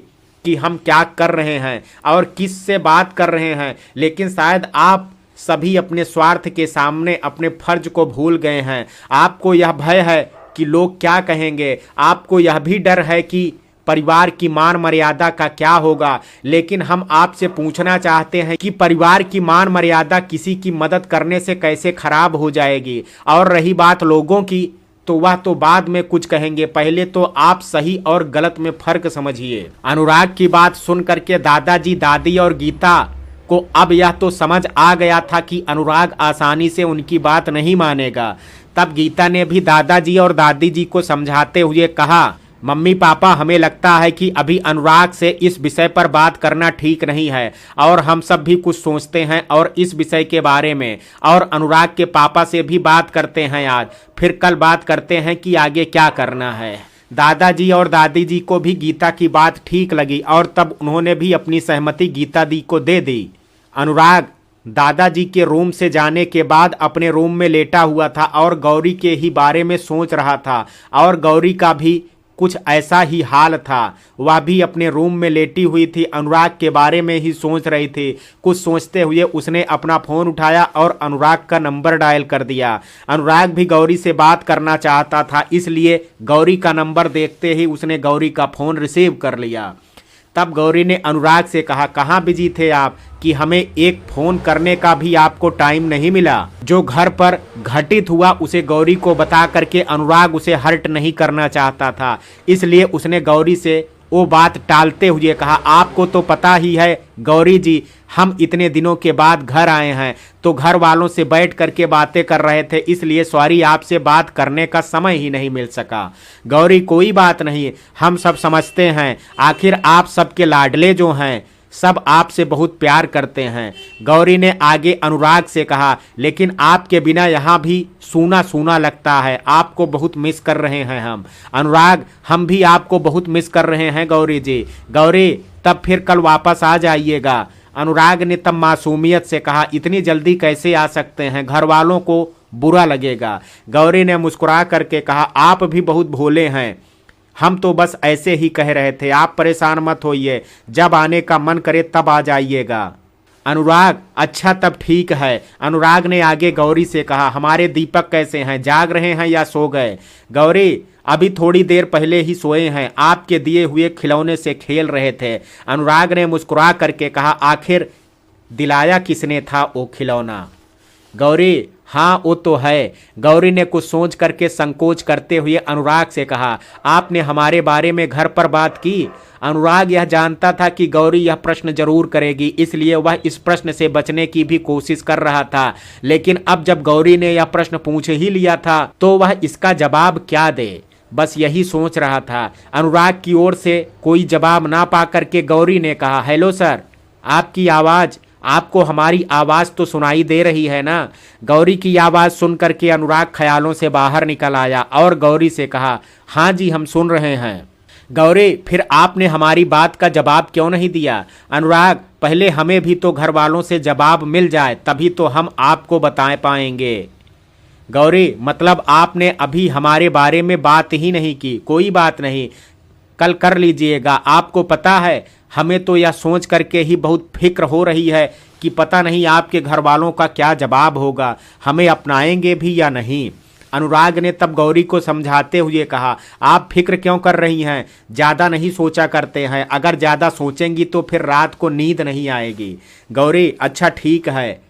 कि हम क्या कर रहे हैं और किस से बात कर रहे हैं, लेकिन शायद आप सभी अपने स्वार्थ के सामने अपने फर्ज को भूल गए हैं। आपको यह भय है कि लोग क्या कहेंगे, आपको यह भी डर है कि परिवार की मान मर्यादा का क्या होगा, लेकिन हम आपसे पूछना चाहते हैं कि परिवार की मान मर्यादा किसी की मदद करने से कैसे खराब हो जाएगी। और रही बात लोगों की, तो वह तो बाद में कुछ कहेंगे, पहले तो आप सही और गलत में फर्क समझिए। अनुराग की बात सुन करके दादाजी, दादी और गीता को अब यह तो समझ आ गया था कि अनुराग आसानी से उनकी बात नहीं मानेगा। तब गीता ने भी दादाजी और दादी जी को समझाते हुए कहा, मम्मी पापा, हमें लगता है कि अभी अनुराग से इस विषय पर बात करना ठीक नहीं है, और हम सब भी कुछ सोचते हैं और इस विषय के बारे में, और अनुराग के पापा से भी बात करते हैं आज, फिर कल बात करते हैं कि आगे क्या करना है। दादाजी और दादी जी को भी गीता की बात ठीक लगी और तब उन्होंने भी अपनी सहमति गीता दी को दे दी। अनुराग दादाजी के रूम से जाने के बाद अपने रूम में लेटा हुआ था और गौरी के ही बारे में सोच रहा था, और गौरी का भी कुछ ऐसा ही हाल था। वह भी अपने रूम में लेटी हुई थी, अनुराग के बारे में ही सोच रही थी। कुछ सोचते हुए उसने अपना फ़ोन उठाया और अनुराग का नंबर डायल कर दिया। अनुराग भी गौरी से बात करना चाहता था, इसलिए गौरी का नंबर देखते ही उसने गौरी का फ़ोन रिसीव कर लिया। तब गौरी ने अनुराग से कहा, कहाँ बिजी थे आप कि हमें एक फ़ोन करने का भी आपको टाइम नहीं मिला। जो घर पर घटित हुआ उसे गौरी को बता करके अनुराग उसे हर्ट नहीं करना चाहता था, इसलिए उसने गौरी से वो बात टालते हुए कहा, आपको तो पता ही है गौरी जी, हम इतने दिनों के बाद घर आए हैं तो घर वालों से बैठ करके बातें कर रहे थे, इसलिए सॉरी आपसे बात करने का समय ही नहीं मिल सका। गौरी कोई बात नहीं, हम सब समझते हैं, आखिर आप सबके लाडले जो हैं सब आपसे बहुत प्यार करते हैं। गौरी ने आगे अनुराग से कहा, लेकिन आपके बिना यहाँ भी सूना सूना लगता है, आपको बहुत मिस कर रहे हैं हम। अनुराग, हम भी आपको बहुत मिस कर रहे हैं गौरी जी। गौरी, तब फिर कल वापस आ जाइएगा। अनुराग ने तब मासूमियत से कहा, इतनी जल्दी कैसे आ सकते हैं, घर वालों को बुरा लगेगा। गौरी ने मुस्कुरा करके कहा, आप भी बहुत भोले हैं, हम तो बस ऐसे ही कह रहे थे, आप परेशान मत होइए, जब आने का मन करे तब आ जाइएगा। अनुराग, अच्छा तब ठीक है। अनुराग ने आगे गौरी से कहा, हमारे दीपक कैसे हैं, जाग रहे हैं या सो गए? गौरी, अभी थोड़ी देर पहले ही सोए हैं, आपके दिए हुए खिलौने से खेल रहे थे। अनुराग ने मुस्कुरा करके कहा, आखिर दिलाया किसने था वो खिलौना? गौरी, हाँ वो तो है। गौरी ने कुछ सोच करके संकोच करते हुए अनुराग से कहा, आपने हमारे बारे में घर पर बात की? अनुराग यह जानता था कि गौरी यह प्रश्न जरूर करेगी, इसलिए वह इस प्रश्न से बचने की भी कोशिश कर रहा था, लेकिन अब जब गौरी ने यह प्रश्न पूछ ही लिया था तो वह इसका जवाब क्या दे। बस यही सोच रहा था। अनुराग की ओर से कोई जवाब ना पा करके गौरी ने कहा, हेलो सर, आपकी आवाज़, आपको हमारी आवाज़ तो सुनाई दे रही है ना? गौरी की आवाज़ सुन करके अनुराग ख्यालों से बाहर निकल आया और गौरी से कहा, हाँ जी हम सुन रहे हैं। गौरी, फिर आपने हमारी बात का जवाब क्यों नहीं दिया? अनुराग, पहले हमें भी तो घर वालों से जवाब मिल जाए तभी तो हम आपको बता पाएंगे। गौरी, मतलब आपने अभी हमारे बारे में बात ही नहीं की? कोई बात नहीं, कल कर लीजिएगा। आपको पता है, हमें तो यह सोच करके ही बहुत फिक्र हो रही है कि पता नहीं आपके घर वालों का क्या जवाब होगा, हमें अपनाएंगे भी या नहीं। अनुराग ने तब गौरी को समझाते हुए कहा, आप फिक्र क्यों कर रही हैं? ज़्यादा नहीं सोचा करते हैं, अगर ज़्यादा सोचेंगी तो फिर रात को नींद नहीं आएगी। गौरी, अच्छा ठीक है,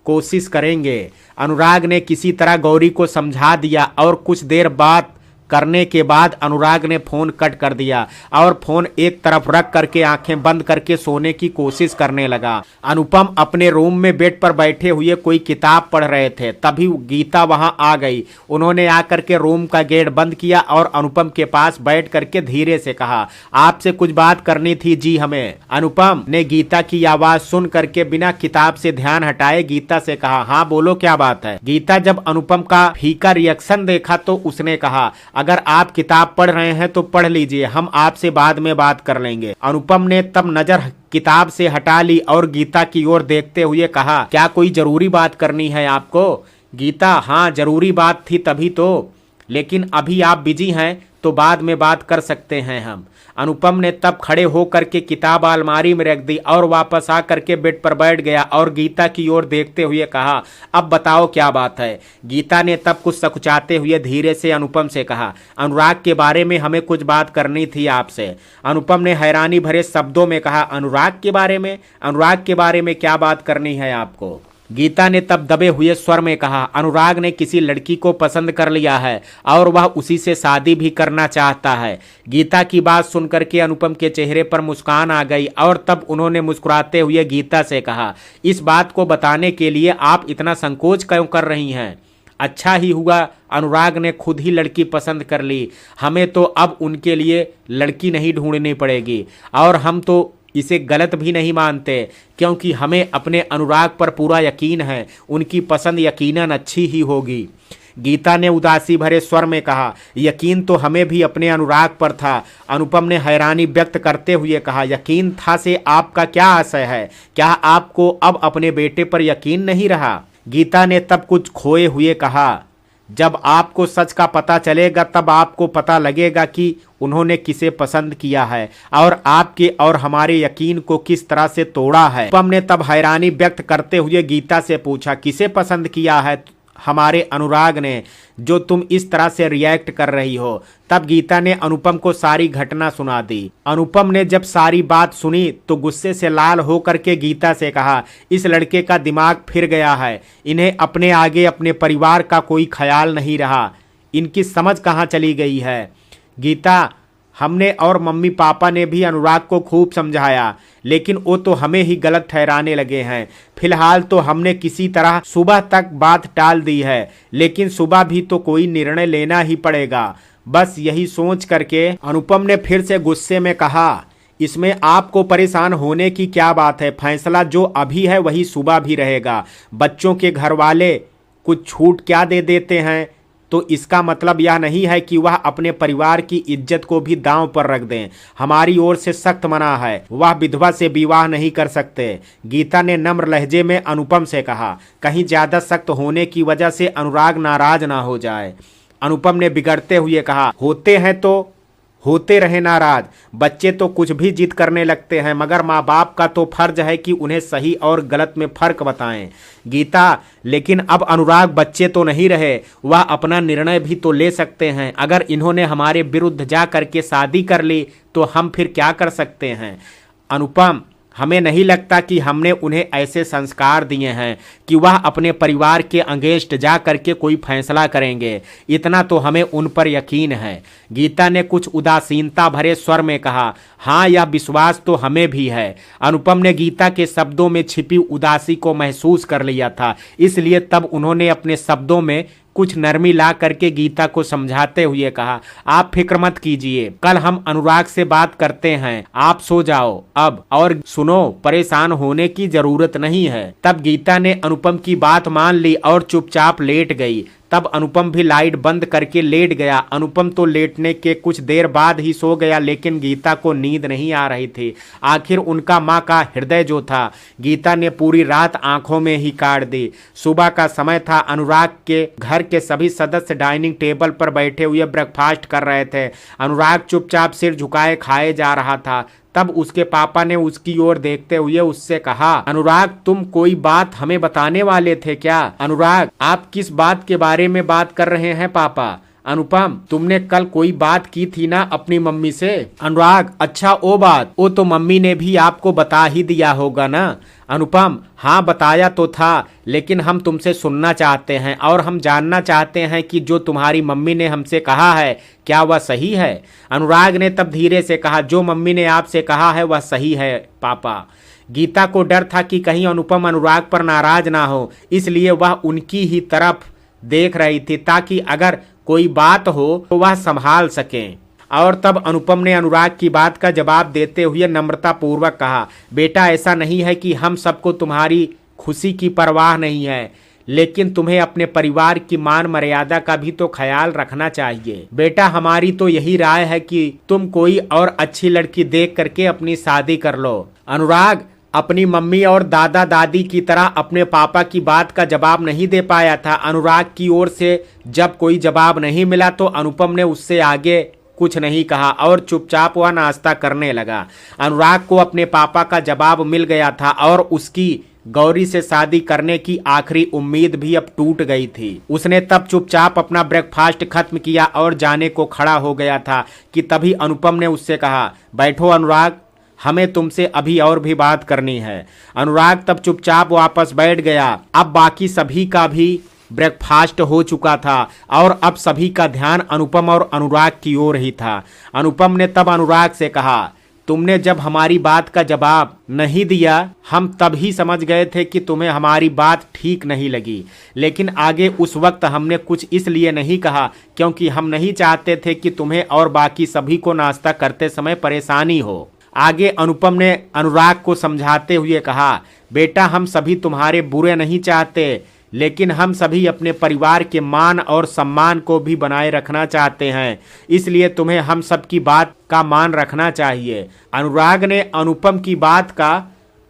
कोशिश करेंगे। अनुराग ने किसी तरह गौरी को समझा दिया और कुछ देर बात करने के बाद अनुराग ने फ़ोन कट कर दिया और फ़ोन एक तरफ रख करके आंखें बंद करके सोने की कोशिश करने लगा। अनुपम अपने रूम में बेड पर बैठे हुए कोई किताब पढ़ रहे थे, तभी गीता वहां आ गई। उन्होंने आकर के रूम का गेट बंद किया और अनुपम के पास बैठ करके धीरे से कहा, आपसे कुछ बात करनी थी जी हमें। अनुपम ने गीता की आवाज़ सुन करके बिना किताब से ध्यान हटाए गीता से कहा, हाँ बोलो क्या बात है। गीता जब अनुपम का फीका रिएक्शन देखा तो उसने कहा, अगर आप किताब पढ़ रहे हैं तो पढ़ लीजिए, हम आपसे बाद में बात कर लेंगे। अनुपम ने तब नजर किताब से हटा ली और गीता की ओर देखते हुए कहा, क्या कोई जरूरी बात करनी है आपको? गीता, हाँ जरूरी बात थी तभी तो, लेकिन अभी आप बिजी हैं तो बाद में बात कर सकते हैं हम। अनुपम ने तब खड़े होकर के किताब अलमारी में रख दी और वापस आ करके बेड पर बैठ गया और गीता की ओर देखते हुए कहा, अब बताओ क्या बात है। गीता ने तब कुछ सकुचाते हुए धीरे से अनुपम से कहा, अनुराग के बारे में हमें कुछ बात करनी थी आपसे। अनुपम ने हैरानी भरे शब्दों में कहा, अनुराग के बारे में? अनुराग के बारे में क्या बात करनी है आपको? गीता ने तब दबे हुए स्वर में कहा, अनुराग ने किसी लड़की को पसंद कर लिया है और वह उसी से शादी भी करना चाहता है। गीता की बात सुनकर के अनुपम के चेहरे पर मुस्कान आ गई और तब उन्होंने मुस्कुराते हुए गीता से कहा, इस बात को बताने के लिए आप इतना संकोच क्यों कर रही हैं? अच्छा ही हुआ अनुराग ने खुद ही लड़की पसंद कर ली, हमें तो अब उनके लिए लड़की नहीं ढूंढनी पड़ेगी और हम तो इसे गलत भी नहीं मानते क्योंकि हमें अपने अनुराग पर पूरा यकीन है, उनकी पसंद यकीनन अच्छी ही होगी। गीता ने उदासी भरे स्वर में कहा, यकीन तो हमें भी अपने अनुराग पर था। अनुपम ने हैरानी व्यक्त करते हुए कहा, यकीन था से आपका क्या आशय है? क्या आपको अब अपने बेटे पर यकीन नहीं रहा? गीता ने तब कुछ खोए हुए कहा, जब आपको सच का पता चलेगा तब आपको पता लगेगा कि उन्होंने किसे पसंद किया है और आपके और हमारे यकीन को किस तरह से तोड़ा है। अनुपम ने तब हैरानी व्यक्त करते हुए गीता से पूछा, किसे पसंद किया है? हमारे अनुराग ने, जो तुम इस तरह से रिएक्ट कर रही हो। तब गीता ने अनुपम को सारी घटना सुना दी। अनुपम ने जब सारी बात सुनी तो गुस्से से लाल होकर के गीता से कहा, इस लड़के का दिमाग फिर गया है, इन्हें अपने आगे अपने परिवार का कोई ख्याल नहीं रहा, इनकी समझ कहाँ चली गई है? गीता, हमने और मम्मी पापा ने भी अनुराग को खूब समझाया लेकिन वो तो हमें ही गलत ठहराने लगे हैं। फिलहाल तो हमने किसी तरह सुबह तक बात टाल दी है, लेकिन सुबह भी तो कोई निर्णय लेना ही पड़ेगा। बस यही सोच करके अनुपम ने फिर से गुस्से में कहा, इसमें आपको परेशान होने की क्या बात है? फैसला जो अभी है वही सुबह भी रहेगा। बच्चों के घर वाले कुछ छूट क्या दे देते हैं तो इसका मतलब यह नहीं है कि वह अपने परिवार की इज्जत को भी दांव पर रख दें। हमारी ओर से सख्त मना है, वह विधवा से विवाह नहीं कर सकते। गीता ने नम्र लहजे में अनुपम से कहा, कहीं ज्यादा सख्त होने की वजह से अनुराग नाराज ना हो जाए। अनुपम ने बिगड़ते हुए कहा, होते हैं तो होते रहे नाराज, बच्चे तो कुछ भी जिद करने लगते हैं, मगर माँ बाप का तो फर्ज है कि उन्हें सही और गलत में फर्क बताएं। गीता, लेकिन अब अनुराग बच्चे तो नहीं रहे, वह अपना निर्णय भी तो ले सकते हैं। अगर इन्होंने हमारे विरुद्ध जा करके शादी कर ली तो हम फिर क्या कर सकते हैं? अनुपम, हमें नहीं लगता कि हमने उन्हें ऐसे संस्कार दिए हैं कि वह अपने परिवार के अगेंस्ट जा करके कोई फैसला करेंगे, इतना तो हमें उन पर यकीन है। गीता ने कुछ उदासीनता भरे स्वर में कहा, हाँ यह विश्वास तो हमें भी है। अनुपम ने गीता के शब्दों में छिपी उदासी को महसूस कर लिया था, इसलिए तब उन्होंने अपने शब्दों में कुछ नरमी ला करके गीता को समझाते हुए कहा, आप फिक्र मत कीजिए, कल हम अनुराग से बात करते हैं, आप सो जाओ अब, और सुनो, परेशान होने की जरूरत नहीं है। तब गीता ने अनुपम की बात मान ली और चुपचाप लेट गई। तब अनुपम भी लाइट बंद करके लेट गया। अनुपम तो लेटने के कुछ देर बाद ही सो गया, लेकिन गीता को नींद नहीं आ रही थी। आखिर उनका माँ का हृदय जो था, गीता ने पूरी रात आंखों में ही काट दी। सुबह का समय था। अनुराग के घर के सभी सदस्य डाइनिंग टेबल पर बैठे हुए ब्रेकफास्ट कर रहे थे। अनुराग चुपचाप सिर झुकाए खाए जा रहा था। तब उसके पापा ने उसकी ओर देखते हुए उससे कहा, अनुराग, तुम कोई बात हमें बताने वाले थे क्या? अनुराग, आप किस बात के बारे में बात कर रहे हैं पापा? अनुपम, तुमने कल कोई बात की थी ना अपनी मम्मी से? अनुराग, अच्छा वो बात, वो तो मम्मी ने भी आपको बता ही दिया होगा ना? अनुपम, हाँ बताया तो था, लेकिन हम तुमसे सुनना चाहते हैं और हम जानना चाहते हैं कि जो तुम्हारी मम्मी ने हमसे कहा है क्या वह सही है? अनुराग ने तब धीरे से कहा, जो मम्मी ने आपसे कहा है वह सही है पापा। गीता को डर था कि कहीं अनुपम अनुराग पर नाराज ना हो, इसलिए वह उनकी ही तरफ देख रही थी ताकि अगर कोई बात हो तो वह संभाल सकें। और तब अनुपम ने अनुराग की बात का जवाब देते हुए नम्रता पूर्वक कहा, बेटा, ऐसा नहीं है कि हम सबको तुम्हारी खुशी की परवाह नहीं है, लेकिन तुम्हें अपने परिवार की मान मर्यादा का भी तो ख्याल रखना चाहिए। बेटा, हमारी तो यही राय है कि तुम कोई और अच्छी लड़की देख करके अपनी शादी कर लो। अनुराग अपनी मम्मी और दादा दादी की तरह अपने पापा की बात का जवाब नहीं दे पाया था। अनुराग की ओर से जब कोई जवाब नहीं मिला तो अनुपम ने उससे आगे कुछ नहीं कहा और चुपचाप वह नाश्ता करने लगा। अनुराग को अपने पापा का जवाब मिल गया था और उसकी गौरी से शादी करने की आखिरी उम्मीद भी अब टूट गई थी। उसने तब चुपचाप अपना ब्रेकफास्ट खत्म किया और जाने को खड़ा हो गया था कि तभी अनुपम ने उससे कहा, बैठो अनुराग, हमें तुमसे अभी और भी बात करनी है। अनुराग तब चुपचाप वापस बैठ गया। अब बाकी सभी का भी ब्रेकफास्ट हो चुका था और अब सभी का ध्यान अनुपम और अनुराग की ओर ही था। अनुपम ने तब अनुराग से कहा, तुमने जब हमारी बात का जवाब नहीं दिया, हम तभी समझ गए थे कि तुम्हें हमारी बात ठीक नहीं लगी, लेकिन आगे उस वक्त हमने कुछ इसलिए नहीं कहा क्योंकि हम नहीं चाहते थे कि तुम्हें और बाकी सभी को नाश्ता करते समय परेशानी हो। आगे अनुपम ने अनुराग को समझाते हुए कहा, बेटा, हम सभी तुम्हारे बुरे नहीं चाहते, लेकिन हम सभी अपने परिवार के मान और सम्मान को भी बनाए रखना चाहते हैं, इसलिए तुम्हें हम सब की बात का मान रखना चाहिए। अनुराग ने अनुपम की बात का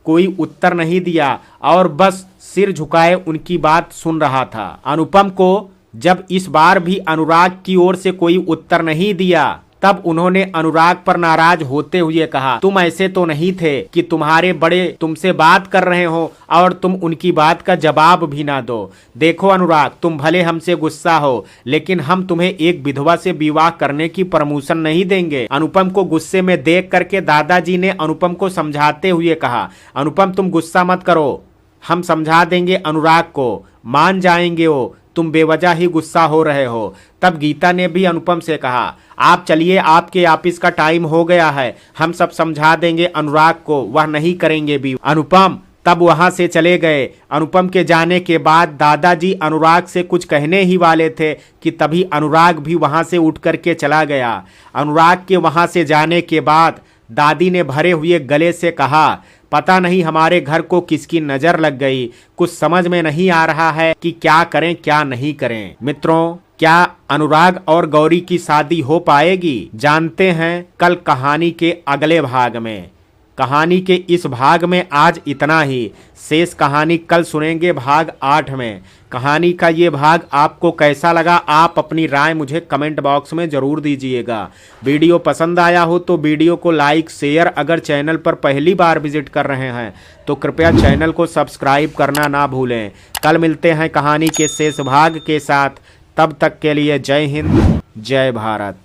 कोई उत्तर नहीं दिया और बस सिर झुकाए उनकी बात सुन रहा था। अनुपम को जब इस बार भी अनुराग की ओर से कोई उत्तर नहीं दिया, तब उन्होंने अनुराग पर नाराज होते हुए कहा, तुम ऐसे तो नहीं थे कि तुम्हारे बड़े तुमसे बात कर रहे हो और तुम उनकी बात का जवाब भी ना दो। देखो अनुराग, तुम भले हमसे गुस्सा हो, लेकिन हम तुम्हें एक विधवा से विवाह करने की परमिशन नहीं देंगे। अनुपम को गुस्से में देख करके दादाजी ने अनुपम को समझाते हुए कहा, अनुपम, तुम गुस्सा मत करो, हम समझा देंगे अनुराग को, मान जाएंगे वो, तुम बेवजह ही गुस्सा हो रहे हो। तब गीता ने भी अनुपम से कहा, आप चलिए, आपके ऑफिस का टाइम हो गया है, हम सब समझा देंगे अनुराग को, वह नहीं करेंगे भी। अनुपम तब वहां से चले गए। अनुपम के जाने के बाद दादाजी अनुराग से कुछ कहने ही वाले थे कि तभी अनुराग भी वहां से उठ करके चला गया। अनुराग के वहां से जाने के बाद दादी ने भरे हुए गले से कहा, पता नहीं हमारे घर को किसकी नजर लग गई, कुछ समझ में नहीं आ रहा है कि क्या करें क्या नहीं करें। मित्रों, क्या अनुराग और गौरी की शादी हो पाएगी? जानते हैं कल कहानी के अगले भाग में। कहानी के इस भाग में आज इतना ही, शेष कहानी कल सुनेंगे भाग 8 में। कहानी का ये भाग आपको कैसा लगा, आप अपनी राय मुझे कमेंट बॉक्स में ज़रूर दीजिएगा। वीडियो पसंद आया हो तो वीडियो को लाइक शेयर, अगर चैनल पर पहली बार विजिट कर रहे हैं तो कृपया चैनल को सब्सक्राइब करना ना भूलें। कल मिलते हैं कहानी के शेष भाग के साथ, तब तक के लिए जय हिंद, जय भारत।